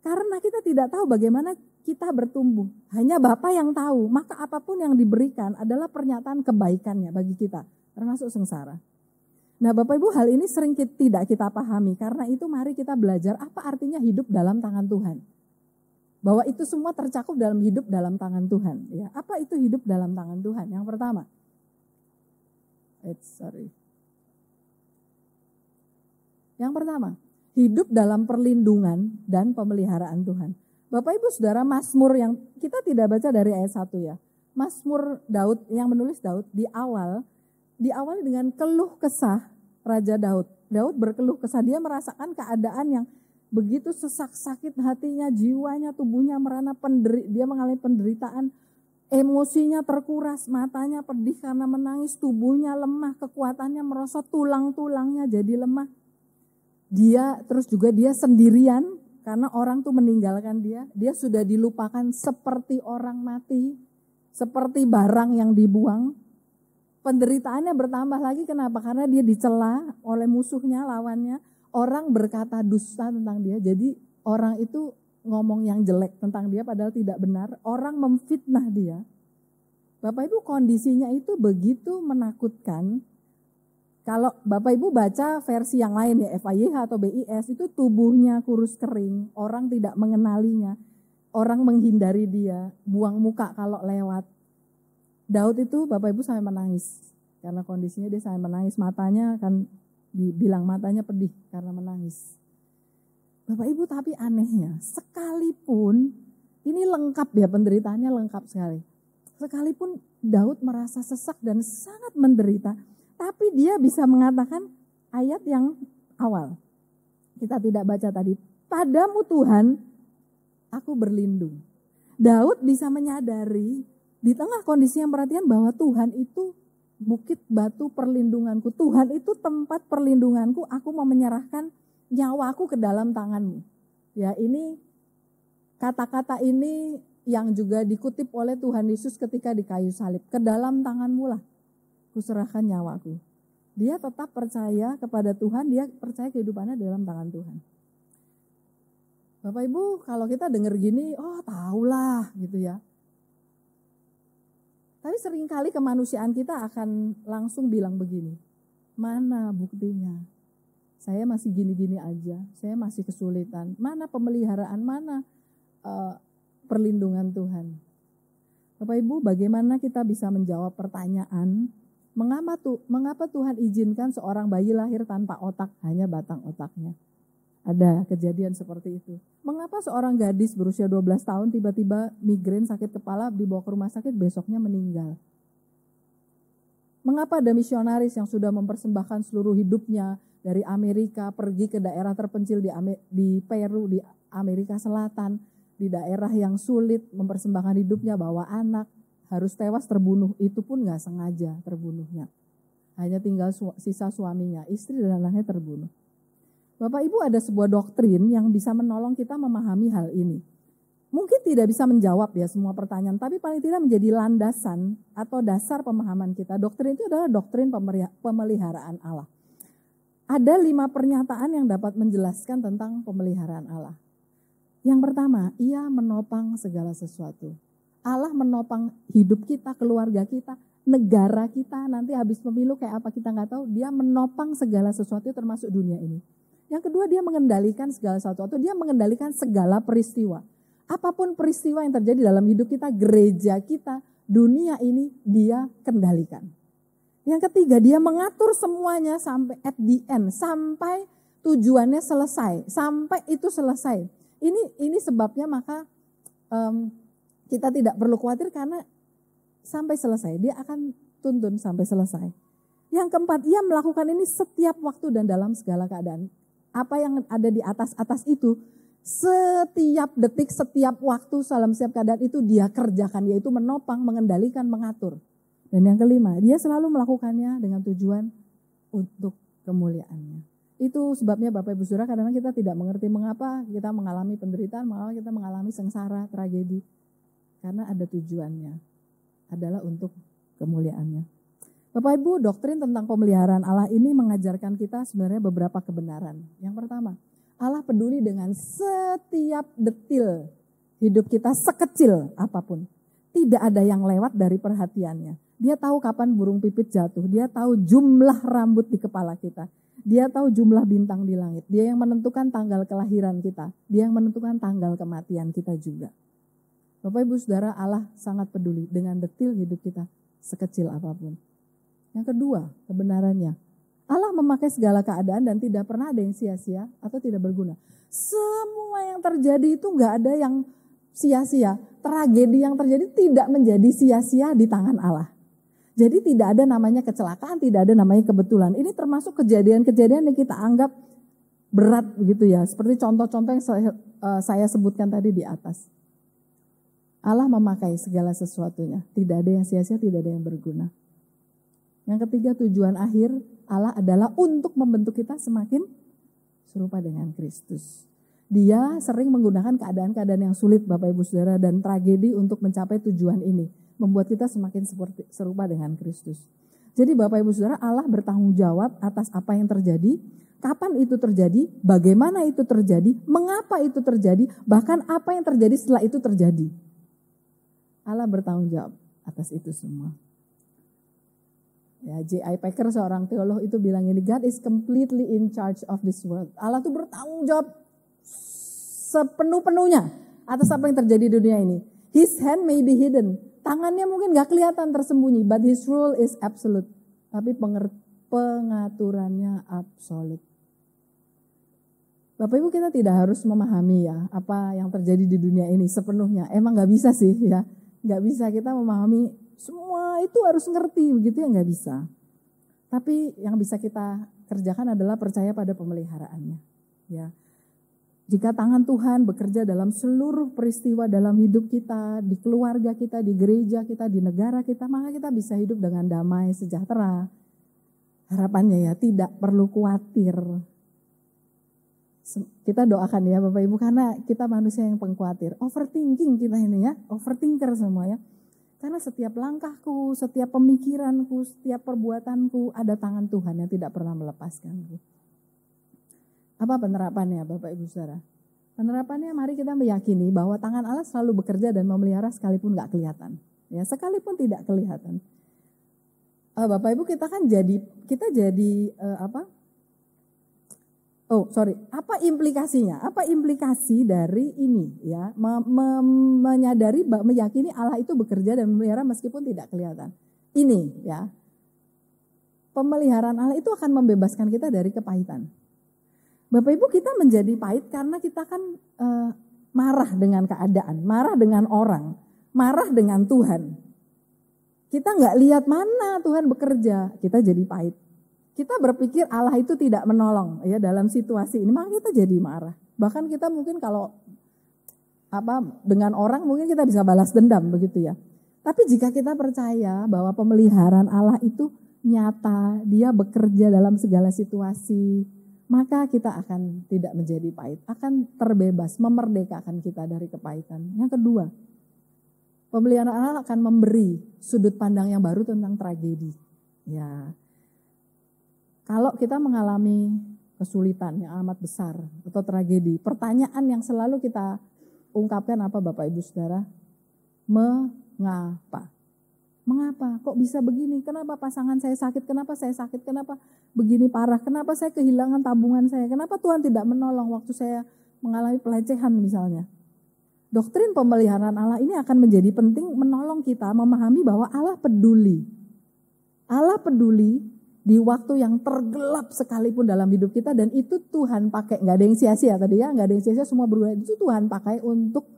Karena kita tidak tahu bagaimana kita bertumbuh. Hanya Bapa yang tahu, maka apapun yang diberikan adalah pernyataan kebaikannya bagi kita, termasuk sengsara. Nah Bapak Ibu, hal ini sering tidak kita pahami, karena itu mari kita belajar apa artinya hidup dalam tangan Tuhan. Bahwa itu semua tercakup dalam hidup dalam tangan Tuhan. Ya, apa itu hidup dalam tangan Tuhan? Yang pertama, hidup dalam perlindungan dan pemeliharaan Tuhan. Bapak Ibu Saudara, Mazmur yang kita tidak baca dari ayat 1 ya. Mazmur Daud yang menulis Daud diawali dengan keluh kesah Raja Daud. Daud berkeluh kesah, dia merasakan keadaan yang begitu sesak sakit hatinya, jiwanya, tubuhnya merana dia mengalami penderitaan, emosinya terkuras, matanya pedih karena menangis, tubuhnya lemah, kekuatannya merosot, tulang-tulangnya jadi lemah. Dia sendirian karena orang tuh meninggalkan dia sudah dilupakan seperti orang mati, seperti barang yang dibuang. Penderitaannya bertambah lagi, kenapa? Karena dia dicela oleh musuhnya, lawannya. Orang berkata dusta tentang dia, jadi orang itu ngomong yang jelek tentang dia padahal tidak benar. Orang memfitnah dia. Bapak Ibu, kondisinya itu begitu menakutkan. Kalau Bapak Ibu baca versi yang lain ya, FIYH atau BIS, itu tubuhnya kurus kering, orang tidak mengenalinya, orang menghindari dia, buang muka kalau lewat. Daud itu Bapak Ibu sampai menangis, karena kondisinya dia sampai menangis, matanya kan dibilang matanya pedih karena menangis. Bapak Ibu, tapi anehnya, sekalipun ini lengkap ya, penderitaannya lengkap sekali. Sekalipun Daud merasa sesak dan sangat menderita, tapi dia bisa mengatakan ayat yang awal. Kita tidak baca tadi. Padamu Tuhan, aku berlindung. Daud bisa menyadari di tengah kondisi yang perhatian bahwa Tuhan itu bukit batu perlindunganku. Tuhan itu tempat perlindunganku. Aku mau menyerahkan nyawaku ke dalam tanganmu. Ya, ini kata-kata ini yang juga dikutip oleh Tuhan Yesus ketika di kayu salib. Ke dalam tanganmu lah kuserahkan nyawaku. Dia tetap percaya kepada Tuhan, dia percaya kehidupannya dalam tangan Tuhan. Bapak Ibu, kalau kita dengar gini, oh tahulah gitu ya. Tapi seringkali kemanusiaan kita akan langsung bilang begini, mana buktinya? Saya masih gini-gini aja, saya masih kesulitan. Mana pemeliharaan, mana perlindungan Tuhan? Bapak Ibu, bagaimana kita bisa menjawab pertanyaan, mengapa Tuhan izinkan seorang bayi lahir tanpa otak, hanya batang otaknya? Ada kejadian seperti itu. Mengapa seorang gadis berusia 12 tahun tiba-tiba migrain, sakit kepala, dibawa ke rumah sakit, besoknya meninggal? Mengapa ada misionaris yang sudah mempersembahkan seluruh hidupnya dari Amerika, pergi ke daerah terpencil di Peru, di Amerika Selatan, di daerah yang sulit, mempersembahkan hidupnya, bawa anak, harus tewas terbunuh, itu pun gak sengaja terbunuhnya. Hanya tinggal sisa suaminya, istri dan anaknya terbunuh. Bapak Ibu, ada sebuah doktrin yang bisa menolong kita memahami hal ini. Mungkin tidak bisa menjawab ya semua pertanyaan, tapi paling tidak menjadi landasan atau dasar pemahaman kita. Doktrin itu adalah doktrin pemeliharaan Allah. Ada 5 pernyataan yang dapat menjelaskan tentang pemeliharaan Allah. Yang pertama, ia menopang segala sesuatu. Allah menopang hidup kita, keluarga kita, negara kita, nanti habis pemilu kayak apa kita nggak tahu. Dia menopang segala sesuatu termasuk dunia ini. Yang kedua, dia mengendalikan segala sesuatu, dia mengendalikan segala peristiwa. Apapun peristiwa yang terjadi dalam hidup kita, gereja kita, dunia ini dia kendalikan. Yang ketiga, dia mengatur semuanya sampai at the end, sampai tujuannya selesai, sampai itu selesai. Ini sebabnya maka kita tidak perlu khawatir karena sampai selesai, dia akan tuntun sampai selesai. Yang keempat, ia melakukan ini setiap waktu dan dalam segala keadaan. Apa yang ada di atas itu, setiap detik, setiap waktu, dalam setiap keadaan itu dia kerjakan, yaitu menopang, mengendalikan, mengatur. Dan yang kelima, dia selalu melakukannya dengan tujuan untuk kemuliaannya. Itu sebabnya Bapak Ibu Saudara, kadang-kadang kita tidak mengerti mengapa kita mengalami penderitaan, mengapa kita mengalami sengsara, tragedi. Karena ada tujuannya, adalah untuk kemuliaannya. Bapak Ibu, doktrin tentang pemeliharaan Allah ini mengajarkan kita sebenarnya beberapa kebenaran. Yang pertama, Allah peduli dengan setiap detil hidup kita sekecil apapun. Tidak ada yang lewat dari perhatiannya. Dia tahu kapan burung pipit jatuh, dia tahu jumlah rambut di kepala kita. Dia tahu jumlah bintang di langit. Dia yang menentukan tanggal kelahiran kita. Dia yang menentukan tanggal kematian kita juga. Bapak Ibu Saudara, Allah sangat peduli dengan detil hidup kita sekecil apapun. Yang kedua, kebenarannya. Allah memakai segala keadaan dan tidak pernah ada yang sia-sia atau tidak berguna. Semua yang terjadi itu gak ada yang sia-sia. Tragedi yang terjadi tidak menjadi sia-sia di tangan Allah. Jadi tidak ada namanya kecelakaan, tidak ada namanya kebetulan. Ini termasuk kejadian-kejadian yang kita anggap berat begitu ya. Seperti contoh-contoh yang saya sebutkan tadi di atas. Allah memakai segala sesuatunya. Tidak ada yang sia-sia, tidak ada yang berguna. Yang ketiga, tujuan akhir Allah adalah untuk membentuk kita semakin serupa dengan Kristus. Dia sering menggunakan keadaan-keadaan yang sulit Bapak Ibu Saudara dan tragedi untuk mencapai tujuan ini. Membuat kita semakin serupa dengan Kristus. Jadi Bapak Ibu Saudara, Allah bertanggung jawab atas apa yang terjadi, kapan itu terjadi, bagaimana itu terjadi, mengapa itu terjadi, bahkan apa yang terjadi setelah itu terjadi. Allah bertanggung jawab atas itu semua. Ya, J.I. Packer seorang teolog itu bilang ini, God is completely in charge of this world. Allah tuh bertanggung jawab sepenuh-penuhnya atas apa yang terjadi di dunia ini. His hand may be hidden. Tangannya mungkin gak kelihatan tersembunyi, but his rule is absolute. Tapi pengaturannya absolut. Bapak Ibu, kita tidak harus memahami ya apa yang terjadi di dunia ini sepenuhnya. Emang gak bisa sih ya. Gak bisa kita memahami semua itu harus ngerti begitu ya, gak bisa. Tapi yang bisa kita kerjakan adalah percaya pada pemeliharaannya. Ya. Jika tangan Tuhan bekerja dalam seluruh peristiwa dalam hidup kita, di keluarga kita, di gereja kita, di negara kita, maka kita bisa hidup dengan damai, sejahtera. Harapannya ya tidak perlu khawatir. Kita doakan ya Bapak Ibu, karena kita manusia yang pengkhawatir. Overthinking kita ini ya, overthinker semua ya. Karena setiap langkahku, setiap pemikiranku, setiap perbuatanku ada tangan Tuhan yang tidak pernah melepaskanku. Apa penerapannya Bapak Ibu Saudara? Penerapannya mari kita meyakini bahwa tangan Allah selalu bekerja dan memelihara sekalipun gak kelihatan. Ya, sekalipun tidak kelihatan. Bapak Ibu kita jadi apa implikasinya? Apa implikasi dari ini ya? Menyadari, meyakini Allah itu bekerja dan memelihara meskipun tidak kelihatan. Ini ya. Pemeliharaan Allah itu akan membebaskan kita dari kepahitan. Bapak Ibu kita menjadi pahit karena kita kan marah dengan keadaan, marah dengan orang, marah dengan Tuhan. Kita nggak lihat mana Tuhan bekerja, kita jadi pahit. Kita berpikir Allah itu tidak menolong ya dalam situasi ini, maka kita jadi marah. Bahkan kita mungkin kalau dengan orang mungkin kita bisa balas dendam begitu ya. Tapi jika kita percaya bahwa pemeliharaan Allah itu nyata, dia bekerja dalam segala situasi, maka kita akan tidak menjadi pahit, akan terbebas, memerdekakan kita dari kepahitan. Yang kedua, pemeliharaan Allah akan memberi sudut pandang yang baru tentang tragedi. Ya. Kalau kita mengalami kesulitan yang amat besar atau tragedi, pertanyaan yang selalu kita ungkapkan apa Bapak Ibu Saudara? Mengapa? Mengapa? Kok bisa begini? Kenapa pasangan saya sakit? Kenapa saya sakit? Kenapa begini parah? Kenapa saya kehilangan tabungan saya? Kenapa Tuhan tidak menolong waktu saya mengalami pelecehan misalnya? Doktrin pemeliharaan Allah ini akan menjadi penting menolong kita memahami bahwa Allah peduli. Allah peduli di waktu yang tergelap sekalipun dalam hidup kita, dan itu Tuhan pakai, nggak ada yang sia-sia tadi ya, nggak ada yang sia-sia, semua berguna, itu Tuhan pakai untuk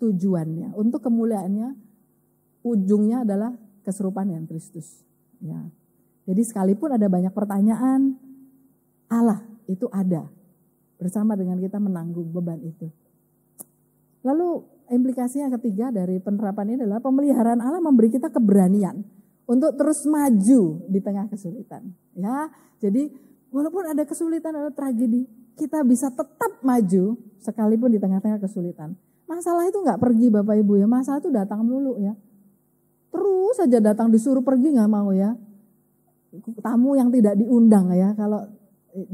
tujuannya, untuk kemuliaannya, ujungnya adalah keserupaan dengan Kristus. Ya. Jadi sekalipun ada banyak pertanyaan, Allah itu ada bersama dengan kita menanggung beban itu. Lalu implikasinya ketiga dari penerapan ini adalah pemeliharaan Allah memberi kita keberanian untuk terus maju di tengah kesulitan. Ya, jadi walaupun ada kesulitan, ada tragedi, kita bisa tetap maju sekalipun di tengah-tengah kesulitan. Masalah itu nggak pergi Bapak Ibu ya, masalah itu datang dulu ya. Terus saja datang, disuruh pergi nggak mau ya. Tamu yang tidak diundang ya, kalau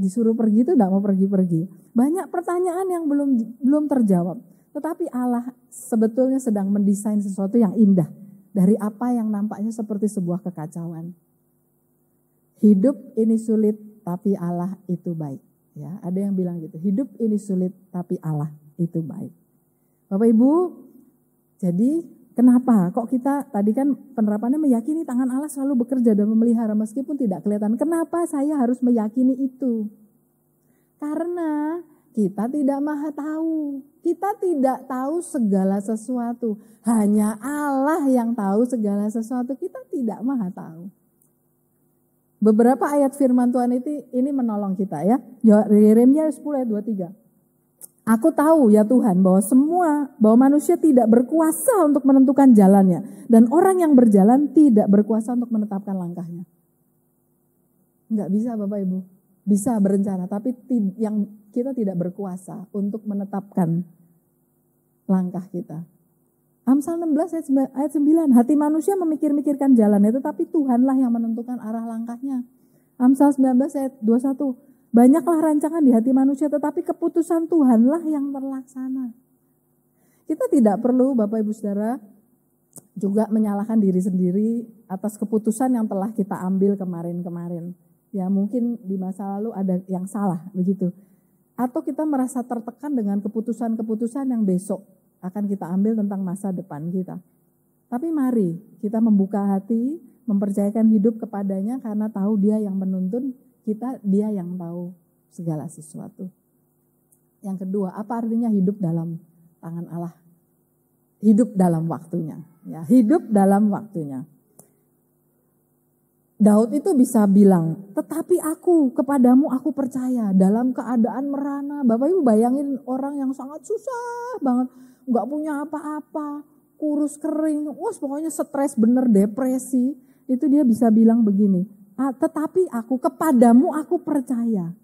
disuruh pergi itu nggak mau pergi-pergi. Banyak pertanyaan yang belum terjawab. Tetapi Allah sebetulnya sedang mendesain sesuatu yang indah dari apa yang nampaknya seperti sebuah kekacauan. Hidup ini sulit tapi Allah itu baik. Ya, ada yang bilang gitu, hidup ini sulit tapi Allah itu baik. Bapak Ibu, jadi kenapa kok kita tadi kan penerapannya meyakini tangan Allah selalu bekerja dan memelihara meskipun tidak kelihatan. Kenapa saya harus meyakini itu? Karena kita tidak maha tahu. Kita tidak tahu segala sesuatu. Hanya Allah yang tahu segala sesuatu. Kita tidak maha tahu. Beberapa ayat firman Tuhan ini menolong kita ya. Yeremia 10 ayat 23. Aku tahu ya Tuhan bahwa manusia tidak berkuasa untuk menentukan jalannya. Dan orang yang berjalan tidak berkuasa untuk menetapkan langkahnya. Enggak bisa Bapak Ibu. Bisa berencana tapi yang kita tidak berkuasa untuk menetapkan langkah kita. Amsal 16 ayat 9, hati manusia memikir-mikirkan jalannya tetapi Tuhanlah yang menentukan arah langkahnya. Amsal 19 ayat 21, banyaklah rancangan di hati manusia tetapi keputusan Tuhanlah yang terlaksana. Kita tidak perlu Bapak Ibu Saudara juga menyalahkan diri sendiri atas keputusan yang telah kita ambil kemarin-kemarin. Ya mungkin di masa lalu ada yang salah begitu. Atau kita merasa tertekan dengan keputusan-keputusan yang besok akan kita ambil tentang masa depan kita. Tapi mari kita membuka hati, mempercayakan hidup kepadanya karena tahu dia yang menuntun kita, dia yang tahu segala sesuatu. Yang kedua, apa artinya hidup dalam tangan Allah? Hidup dalam waktunya. Ya, hidup dalam waktunya. Daud itu bisa bilang, tetapi kepadamu aku percaya dalam keadaan merana. Bapak Ibu bayangin orang yang sangat susah banget, gak punya apa-apa, kurus kering, pokoknya stres bener, depresi. Itu dia bisa bilang begini, tetapi kepadamu aku percaya.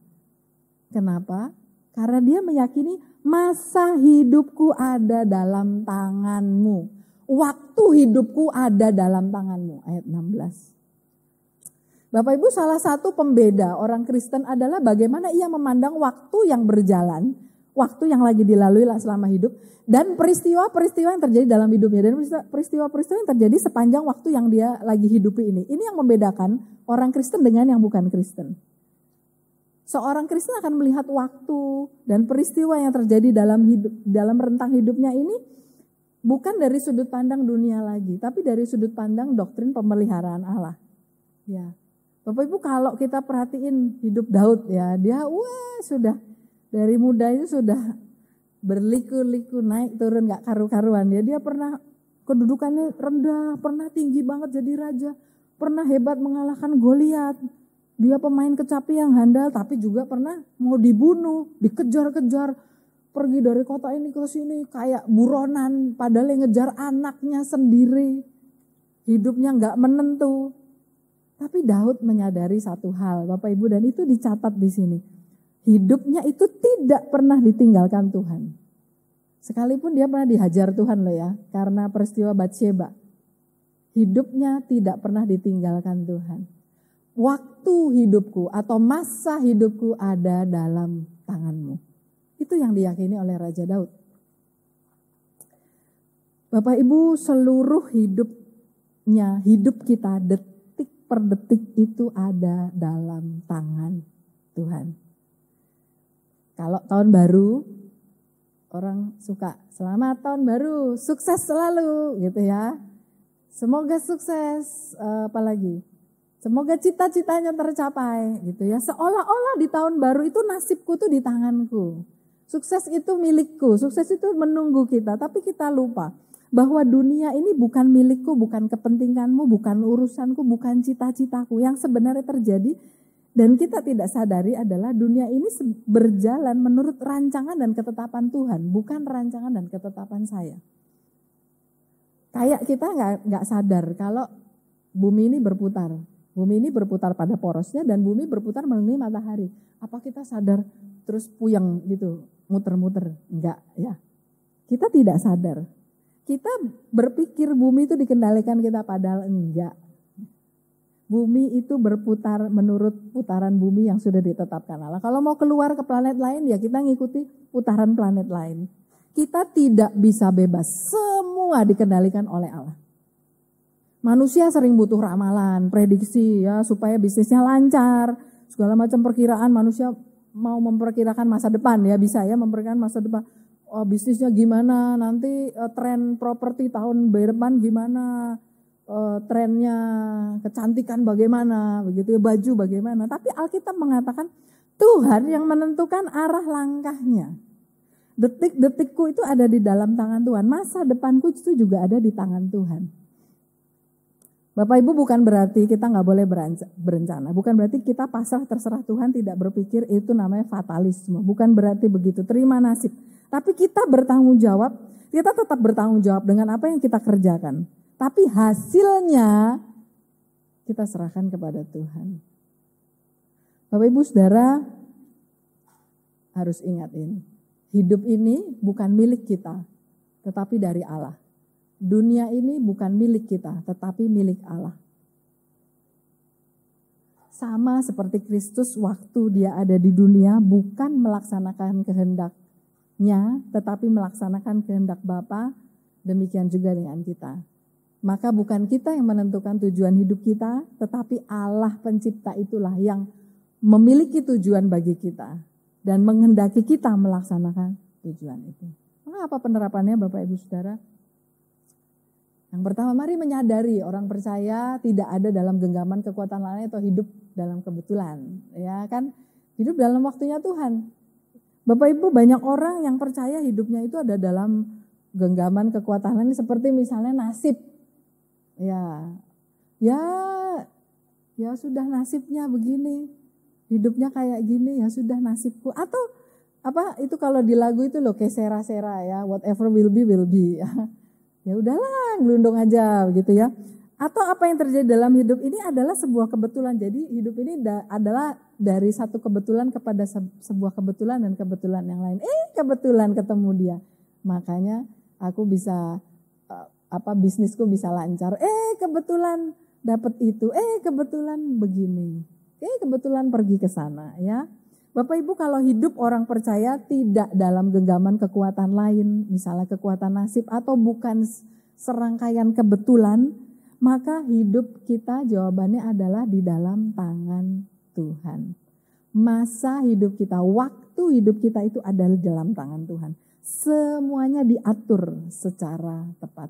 Kenapa? Karena dia meyakini masa hidupku ada dalam tanganmu. Waktu hidupku ada dalam tanganmu, ayat 16. Bapak Ibu, salah satu pembeda orang Kristen adalah bagaimana ia memandang waktu yang berjalan, waktu yang lagi dilalui selama hidup, dan peristiwa-peristiwa yang terjadi dalam hidupnya, dan peristiwa-peristiwa yang terjadi sepanjang waktu yang dia lagi hidupi ini. Ini yang membedakan orang Kristen dengan yang bukan Kristen. Seorang Kristen akan melihat waktu dan peristiwa yang terjadi dalam rentang hidupnya ini bukan dari sudut pandang dunia lagi, tapi dari sudut pandang doktrin pemeliharaan Allah. Ya. Bapak Ibu, kalau kita perhatiin hidup Daud ya, dia sudah dari muda itu sudah berliku-liku naik turun gak karu-karuan. Dia pernah kedudukannya rendah, pernah tinggi banget jadi raja, pernah hebat mengalahkan Goliat. Dia pemain kecapi yang handal, tapi juga pernah mau dibunuh, dikejar-kejar, pergi dari kota ini ke sini kayak buronan, padahal yang ngejar anaknya sendiri. Hidupnya gak menentu. Tapi Daud menyadari satu hal, Bapak Ibu, dan itu dicatat di sini. Hidupnya itu tidak pernah ditinggalkan Tuhan. Sekalipun dia pernah dihajar Tuhan loh ya, karena peristiwa Batsheba. Hidupnya tidak pernah ditinggalkan Tuhan. Waktu hidupku atau masa hidupku ada dalam tanganmu. Itu yang diyakini oleh Raja Daud. Bapak Ibu, seluruh hidupnya, hidup kita detik per detik itu ada dalam tangan Tuhan. Kalau tahun baru, orang suka selamat tahun baru, sukses selalu gitu ya. Semoga sukses, apalagi semoga cita-citanya tercapai gitu ya. Seolah-olah di tahun baru itu nasibku tuh di tanganku. Sukses itu milikku, sukses itu menunggu kita, tapi kita lupa bahwa dunia ini bukan milikku, bukan kepentinganmu, bukan urusanku, bukan cita-citaku. Yang sebenarnya terjadi dan kita tidak sadari adalah dunia ini berjalan menurut rancangan dan ketetapan Tuhan, bukan rancangan dan ketetapan saya. Kayak kita nggak sadar kalau bumi ini berputar. Bumi ini berputar pada porosnya dan bumi berputar mengelilingi matahari. Apa kita sadar terus puyeng gitu, muter-muter? Enggak ya. Kita tidak sadar. Kita berpikir bumi itu dikendalikan kita, padahal enggak. Bumi itu berputar menurut putaran bumi yang sudah ditetapkan Allah. Kalau mau keluar ke planet lain ya kita ngikuti putaran planet lain. Kita tidak bisa bebas, semua dikendalikan oleh Allah. Manusia sering butuh ramalan, prediksi ya supaya bisnisnya lancar. Segala macam perkiraan, manusia mau memperkirakan masa depan ya, bisa ya memperkirakan masa depan. Oh, bisnisnya gimana, nanti tren properti tahun depan gimana, trennya kecantikan bagaimana, begitu ya, baju bagaimana. Tapi Alkitab mengatakan Tuhan yang menentukan arah langkahnya. Detik-detikku itu ada di dalam tangan Tuhan, masa depanku itu juga ada di tangan Tuhan. Bapak Ibu, bukan berarti kita nggak boleh berencana, bukan berarti kita pasrah terserah Tuhan, tidak berpikir, itu namanya fatalisme. Bukan berarti begitu, terima nasib. Tapi kita bertanggung jawab, kita tetap bertanggung jawab dengan apa yang kita kerjakan. Tapi hasilnya kita serahkan kepada Tuhan. Bapak Ibu Saudara harus ingat ini. Hidup ini bukan milik kita, tetapi dari Allah. Dunia ini bukan milik kita, tetapi milik Allah. Sama seperti Kristus waktu dia ada di dunia bukan melaksanakan kehendaknya, tetapi melaksanakan kehendak Bapa, demikian juga dengan kita. Maka bukan kita yang menentukan tujuan hidup kita, tetapi Allah pencipta itulah yang memiliki tujuan bagi kita dan menghendaki kita melaksanakan tujuan itu. Maka apa penerapannya Bapak Ibu Saudara? Yang pertama, mari menyadari orang percaya tidak ada dalam genggaman kekuatan lain atau hidup dalam kebetulan. Ya kan, hidup dalam waktunya Tuhan. Bapak Ibu, banyak orang yang percaya hidupnya itu ada dalam genggaman kekuatan lain, seperti misalnya nasib. Ya sudah nasibnya begini, hidupnya kayak gini, ya sudah nasibku. Atau apa itu kalau di lagu itu loh, kayak sera-sera ya, whatever will be will be. Ya udahlah, gelundung aja gitu ya. Atau apa yang terjadi dalam hidup ini adalah sebuah kebetulan. Jadi hidup ini adalah dari satu kebetulan kepada sebuah kebetulan dan kebetulan yang lain. Kebetulan ketemu dia. Makanya aku bisa bisnisku bisa lancar. Kebetulan dapat itu. Kebetulan begini. Kebetulan pergi ke sana ya. Bapak Ibu, kalau hidup orang percaya tidak dalam genggaman kekuatan lain, misalnya kekuatan nasib atau bukan serangkaian kebetulan, maka hidup kita jawabannya adalah di dalam tangan Tuhan. Masa hidup kita, waktu hidup kita itu adalah dalam tangan Tuhan. Semuanya diatur secara tepat.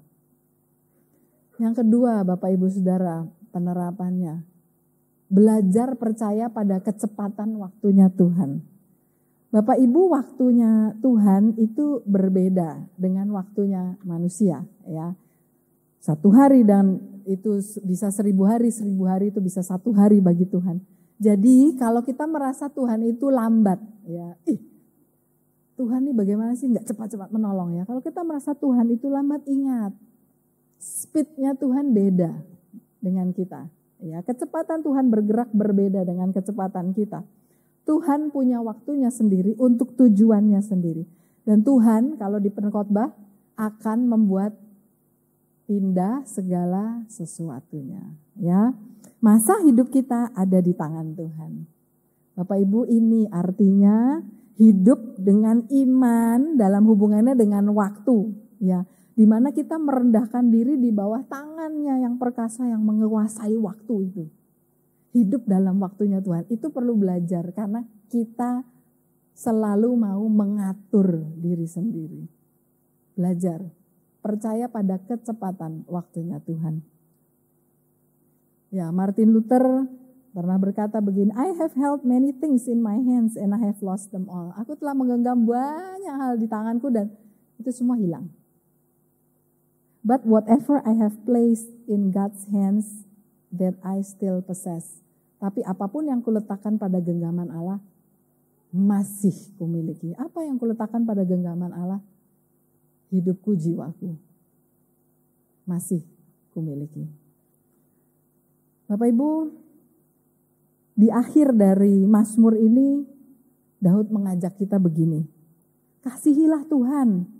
Yang kedua, Bapak Ibu Saudara, penerapannya. Belajar percaya pada kecepatan waktunya Tuhan. Bapak Ibu, waktunya Tuhan itu berbeda dengan waktunya manusia ya. 1 hari dan itu bisa 1000 hari, 1000 hari itu bisa 1 hari bagi Tuhan. Jadi kalau kita merasa Tuhan itu lambat ya, Tuhan ini bagaimana sih nggak cepat-cepat menolong ya. Kalau kita merasa Tuhan itu lambat, ingat speednya Tuhan beda dengan kita. Ya, kecepatan Tuhan bergerak berbeda dengan kecepatan kita. Tuhan punya waktunya sendiri untuk tujuannya sendiri. Dan Tuhan kalau di pengkhotbah akan membuat indah segala sesuatunya. Ya, masa hidup kita ada di tangan Tuhan. Bapak Ibu, ini artinya hidup dengan iman dalam hubungannya dengan waktu. Ya, di mana kita merendahkan diri di bawah tangannya yang perkasa yang menguasai waktu itu. Hidup dalam waktunya Tuhan, itu perlu belajar karena kita selalu mau mengatur diri sendiri. Belajar, percaya pada kecepatan waktunya Tuhan. Ya, Martin Luther pernah berkata begini, I have held many things in my hands and I have lost them all. Aku telah menggenggam banyak hal di tanganku dan itu semua hilang. But whatever I have placed in God's hands, that I still possess. Tapi apapun yang kuletakkan pada genggaman Allah, masih kumiliki. Apa yang kuletakkan pada genggaman Allah? Hidupku, jiwaku. Masih kumiliki. Bapak Ibu, di akhir dari Mazmur ini, Daud mengajak kita begini. Kasihilah Tuhan.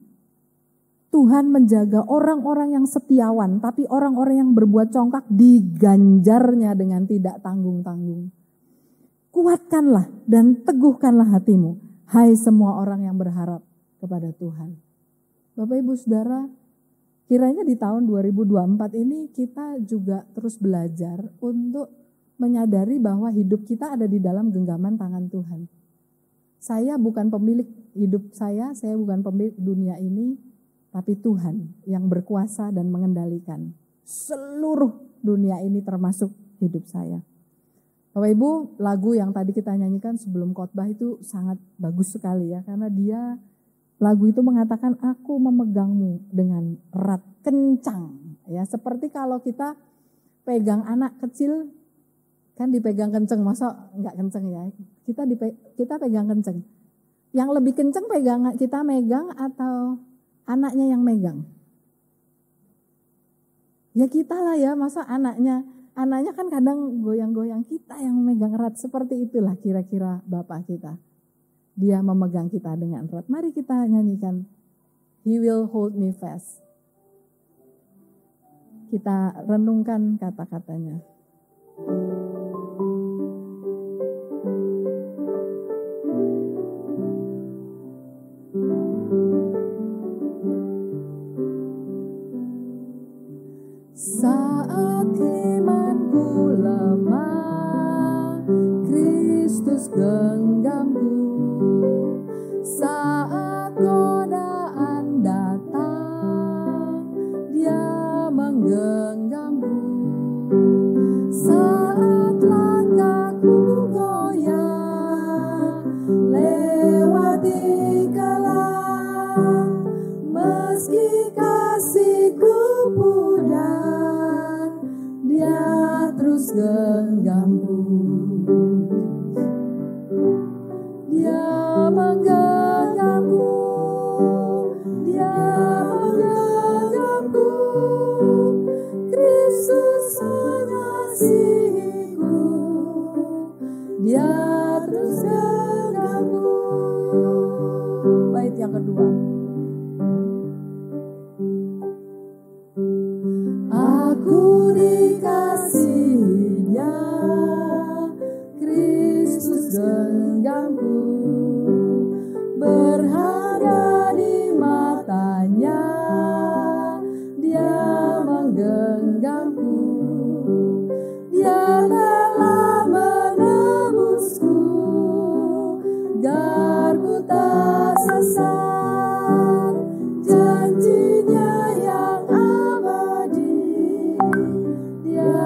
Tuhan menjaga orang-orang yang setiawan, tapi orang-orang yang berbuat congkak diganjarnya dengan tidak tanggung-tanggung. Kuatkanlah dan teguhkanlah hatimu, hai semua orang yang berharap kepada Tuhan. Bapak Ibu Saudara, kiranya di tahun 2024 ini kita juga terus belajar untuk menyadari bahwa hidup kita ada di dalam genggaman tangan Tuhan. Saya bukan pemilik hidup saya bukan pemilik dunia ini, tapi Tuhan yang berkuasa dan mengendalikan seluruh dunia ini termasuk hidup saya. Bapak Ibu, lagu yang tadi kita nyanyikan sebelum khotbah itu sangat bagus sekali ya. Karena lagu itu mengatakan aku memegangmu dengan erat, kencang. Ya, seperti kalau kita pegang anak kecil kan dipegang kenceng, masa enggak kenceng ya. Kita pegang kenceng. Yang lebih kenceng kita megang atau anaknya yang megang? Ya kita lah ya, masa anaknya kan kadang goyang-goyang, kita yang megang erat. Seperti itulah kira-kira Bapak kita. Dia memegang kita dengan erat. Mari kita nyanyikan He will hold me fast. Kita renungkan kata-katanya. Saat imanku lemah, Kristus genggamku. Saat godaan datang, Dia menggenggamku. Saat langkahku goyah, lewati gelam, meski kasihku pudar, Dia terus genggamku. Dia menggenggamku, Dia menggenggamku. Kristus mengasihiku, Dia terus genggamku. Bait yang kedua. Aku dikasihinya, Kristus genggamku, berharga di matanya, Dia menggenggamku, Dia telah menebusku, garku tak sesat, janjinya yang abadi, Dia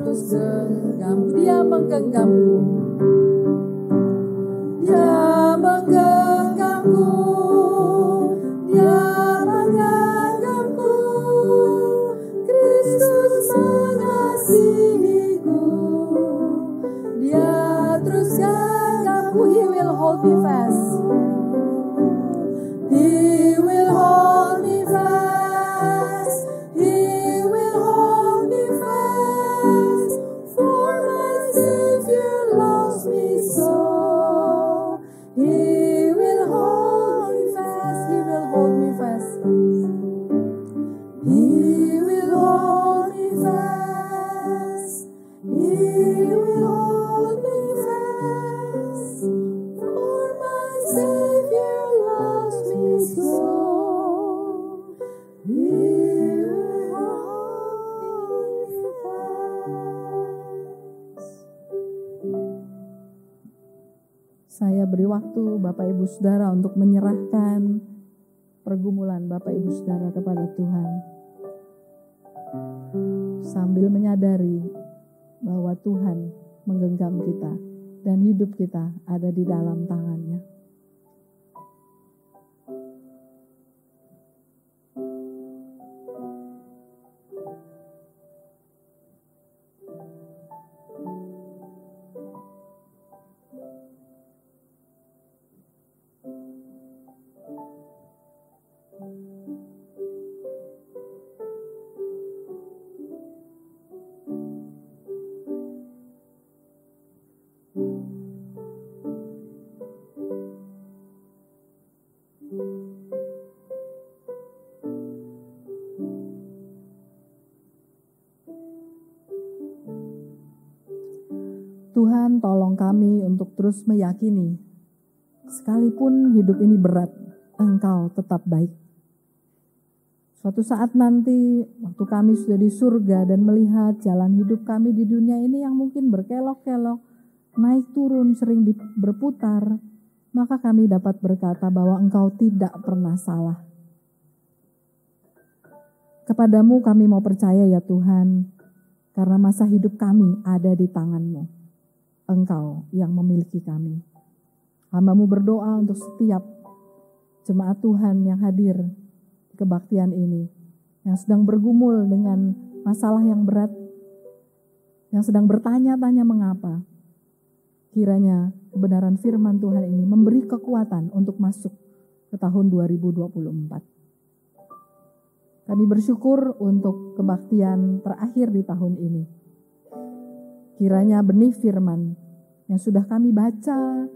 terus genggamku, Dia menggenggamku, Dia menggenggamku, Dia menggenggamku, Kristus mengasihiku, Dia terus genggamku. He will hold me fast, He will hold me fast, He will hold me fast, for my Savior loves me so. He will hold me fast, He will hold me fast, He will hold me fast, He will hold me fast, for my Savior loves me so. He will hold me fast. Saya beri waktu Bapak Ibu Saudara untuk menyerahkan pergumulan Bapak Ibu Saudara kepada Tuhan, sambil menyadari bahwa Tuhan menggenggam kita dan hidup kita ada di dalam tangan-Nya. Tuhan, tolong kami untuk terus meyakini, sekalipun hidup ini berat, Engkau tetap baik. Suatu saat nanti, waktu kami sudah di surga dan melihat jalan hidup kami di dunia ini yang mungkin berkelok-kelok, naik turun, sering berputar, maka kami dapat berkata bahwa Engkau tidak pernah salah. Kepadamu kami mau percaya ya Tuhan, karena masa hidup kami ada di tangan-Mu. Engkau yang memiliki kami. Hamba-Mu berdoa untuk setiap jemaat Tuhan yang hadir di kebaktian ini, yang sedang bergumul dengan masalah yang berat, yang sedang bertanya-tanya mengapa. Kiranya kebenaran firman Tuhan ini memberi kekuatan untuk masuk ke tahun 2024. Kami bersyukur untuk kebaktian terakhir di tahun ini. Kiranya benih firman yang sudah kami baca,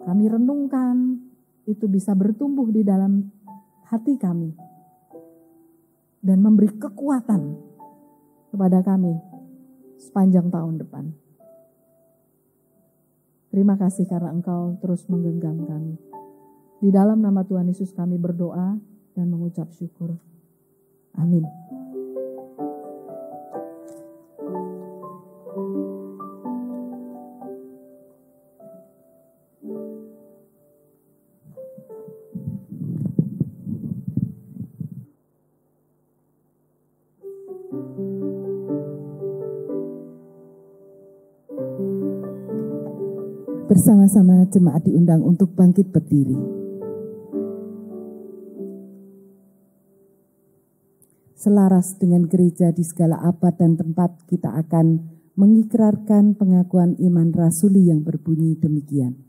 kami renungkan, itu bisa bertumbuh di dalam hati kami dan memberi kekuatan kepada kami sepanjang tahun depan. Terima kasih karena Engkau terus menggenggam kami. Di dalam nama Tuhan Yesus kami berdoa dan mengucap syukur. Amin. Bersama-sama jemaat diundang untuk bangkit berdiri. Selaras dengan gereja di segala abad dan tempat, kita akan mengikrarkan pengakuan iman rasuli yang berbunyi demikian.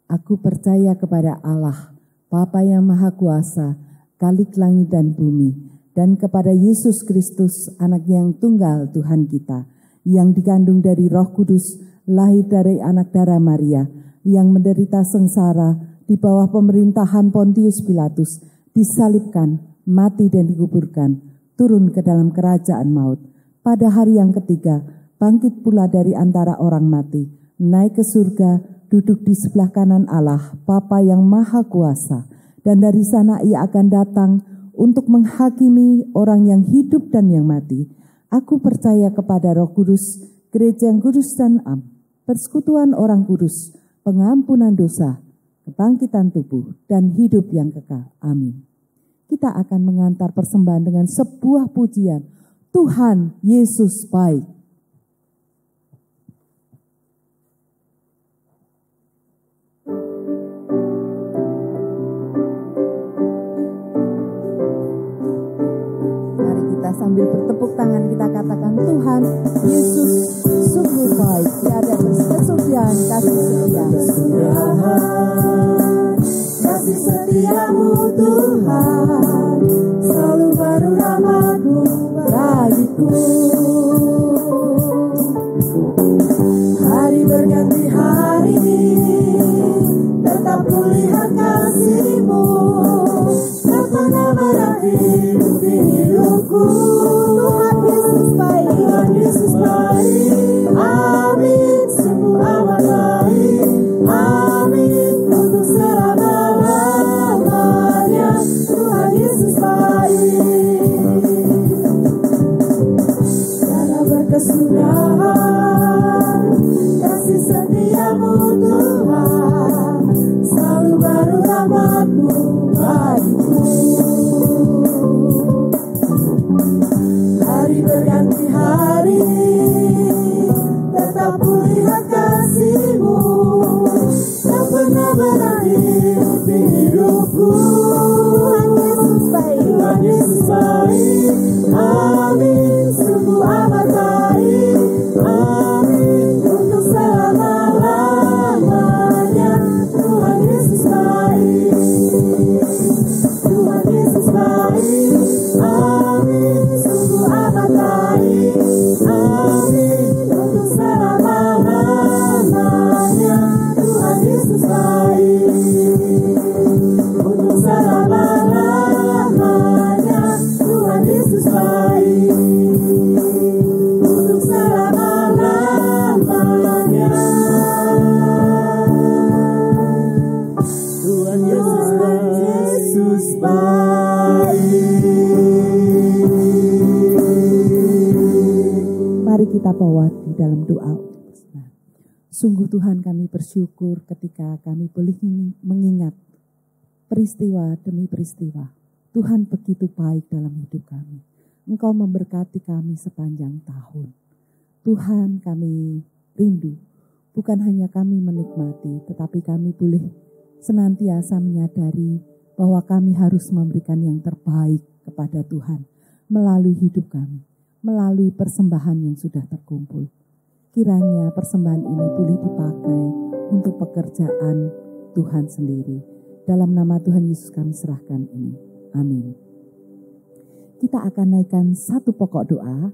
Aku percaya kepada Allah, Bapa yang Maha Kuasa, Khalik langit dan bumi, dan kepada Yesus Kristus, Anak yang tunggal Tuhan kita, yang dikandung dari Roh Kudus, lahir dari anak darah Maria, yang menderita sengsara di bawah pemerintahan Pontius Pilatus, disalibkan, mati dan dikuburkan, turun ke dalam kerajaan maut, pada hari yang ketiga bangkit pula dari antara orang mati, naik ke surga, duduk di sebelah kanan Allah, Bapa yang Maha Kuasa, dan dari sana ia akan datang untuk menghakimi orang yang hidup dan yang mati. Aku percaya kepada Roh Kudus, gereja yang kudus dan am, persekutuan orang kudus, pengampunan dosa, kebangkitan tubuh, dan hidup yang kekal. Amin. Kita akan mengantar persembahan dengan sebuah pujian, Tuhan Yesus baik. Mari kita sambil bertepuk tangan kita katakan, Tuhan Yesus sungguh baik, tiada kesucian kasih setia. Kasih setiamu Tuhan, selalu baru rahmat-Mu bagiku. Hari berganti hari, tetap kulihat kasih-Mu, tak pernah berakhir di hidupku. Tuhan Yesus baik, Tuhan Yesus baik, amin, sungguh amat baik, amin, untuk selama-lamanya. Tuhan Yesus baik, tiada berkesudahan, kasih setiamu Tuhan, selalu baru rahmat-Mu bagiku. Hari berganti hari, tetap kulihat kasih-Mu, tak pernah berakhir di hidupku. Tuhan Yesus baik, Tuhan Yesus baik, amin, sungguh amat baik, amin, untuk selama-lamanya. Tuhan Yesus baik, Tuhan Yesus baik, amin, sungguh amat baik, amin, untuk selama-lamanya. Tuhan Yesus baik, untuk selama-lamanya. Tuhan Yesus baik, untuk selama-lamanya. Tuhan Yesus baik. Mari kita bawa di dalam doa. Sungguh Tuhan, kami bersyukur ketika kami boleh mengingat peristiwa demi peristiwa. Tuhan begitu baik dalam hidup kami. Engkau memberkati kami sepanjang tahun. Tuhan, kami rindu, bukan hanya kami menikmati, tetapi kami boleh senantiasa menyadari bahwa kami harus memberikan yang terbaik kepada Tuhan melalui hidup kami, melalui persembahan yang sudah terkumpul. Kiranya persembahan ini boleh dipakai untuk pekerjaan Tuhan sendiri. Dalam nama Tuhan Yesus kami serahkan ini. Amin. Kita akan naikkan satu pokok doa.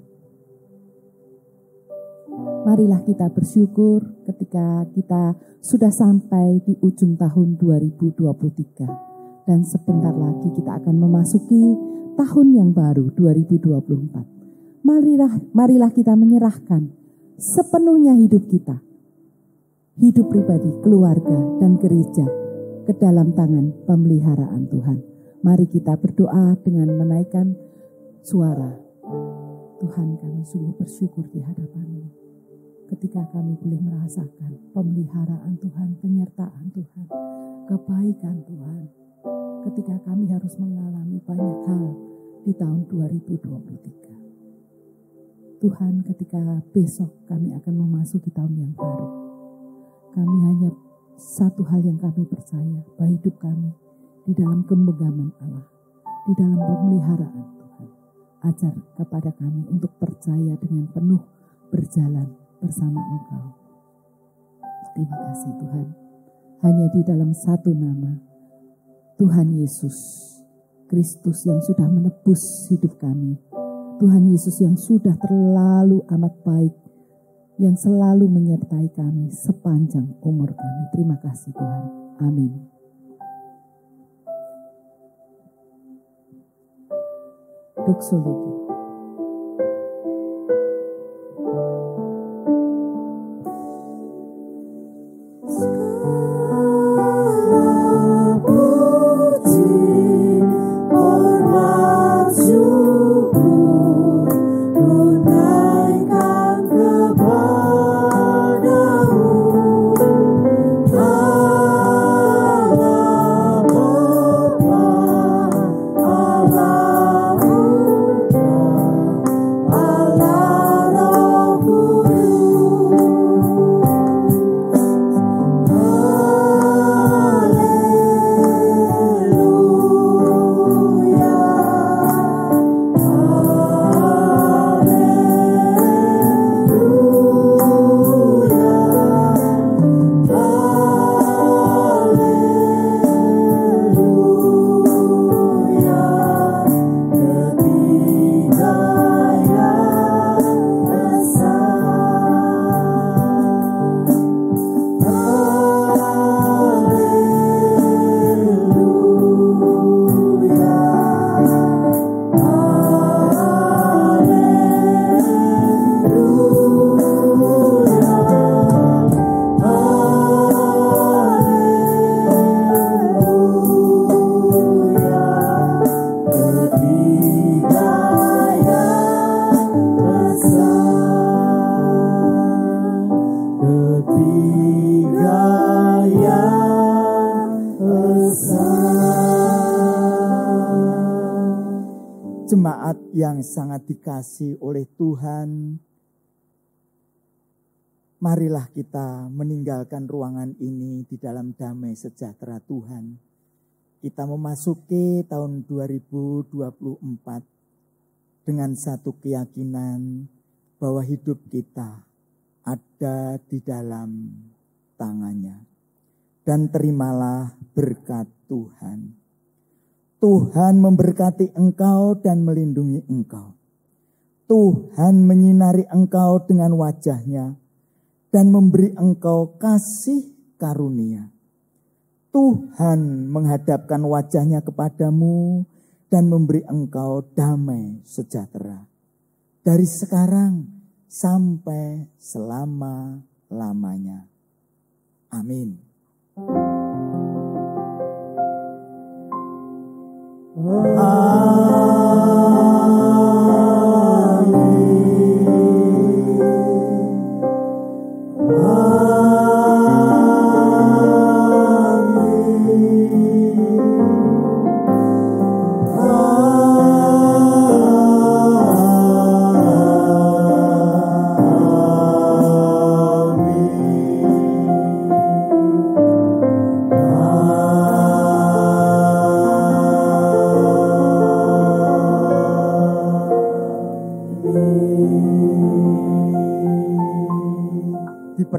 Marilah kita bersyukur ketika kita sudah sampai di ujung tahun 2023. Dan sebentar lagi kita akan memasuki tahun yang baru 2024. Marilah kita menyerahkan sepenuhnya hidup kita, hidup pribadi, keluarga, dan gereja ke dalam tangan pemeliharaan Tuhan. Mari kita berdoa dengan menaikkan suara. Tuhan, kami sungguh bersyukur di hadapan-Mu ketika kami boleh merasakan pemeliharaan Tuhan, penyertaan Tuhan, kebaikan Tuhan. Ketika kami harus mengalami banyak hal di tahun 2023. Tuhan, ketika besok kami akan memasuki tahun yang baru, kami hanya satu hal yang kami percaya, bahwa hidup kami di dalam genggaman Allah, di dalam pemeliharaan Tuhan. Ajar kepada kami untuk percaya dengan penuh berjalan bersama Engkau. Terima kasih Tuhan. Hanya di dalam satu nama, Tuhan Yesus Kristus yang sudah menebus hidup kami. Tuhan Yesus yang sudah terlalu amat baik, yang selalu menyertai kami sepanjang umur kami. Terima kasih Tuhan. Amin. Doksologi. jemaat yang sangat dikasihi oleh Tuhan, marilah kita meninggalkan ruangan ini di dalam damai sejahtera Tuhan. Kita memasuki tahun 2024 dengan satu keyakinan bahwa hidup kita ada di dalam tangannya. Dan terimalah berkat Tuhan. Tuhan memberkati engkau dan melindungi engkau. Tuhan menyinari engkau dengan wajahnya dan memberi engkau kasih karunia. Tuhan menghadapkan wajahnya kepadamu dan memberi engkau damai sejahtera. Dari sekarang sampai selama-lamanya. Amin.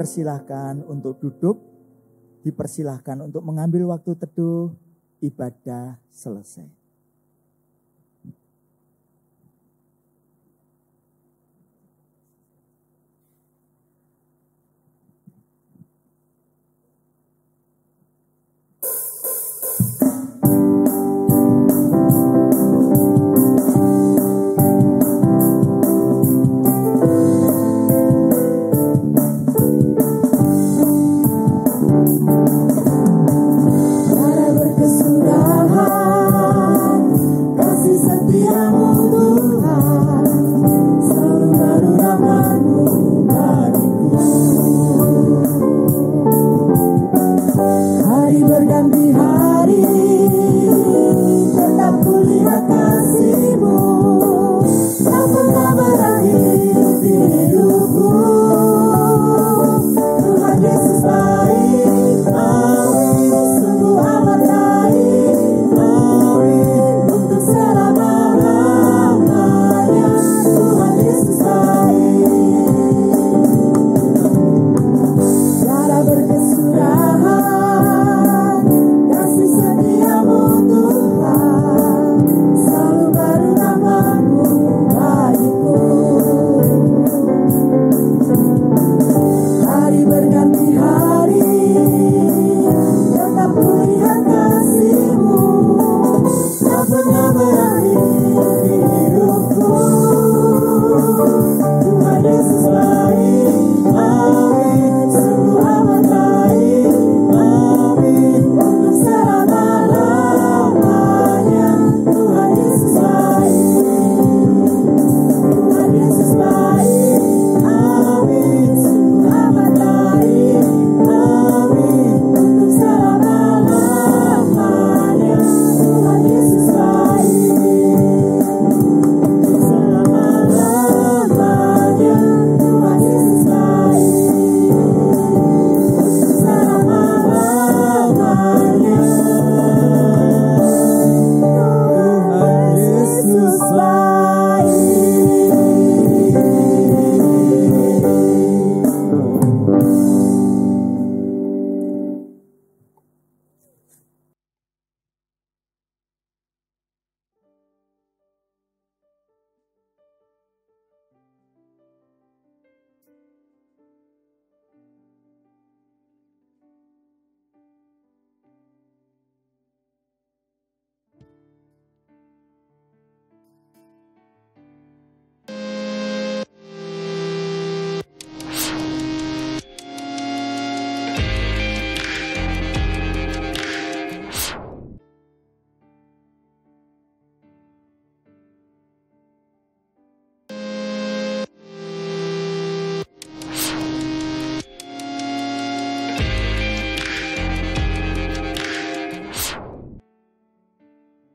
Dipersilahkan untuk duduk, dipersilahkan untuk mengambil waktu teduh, ibadah selesai.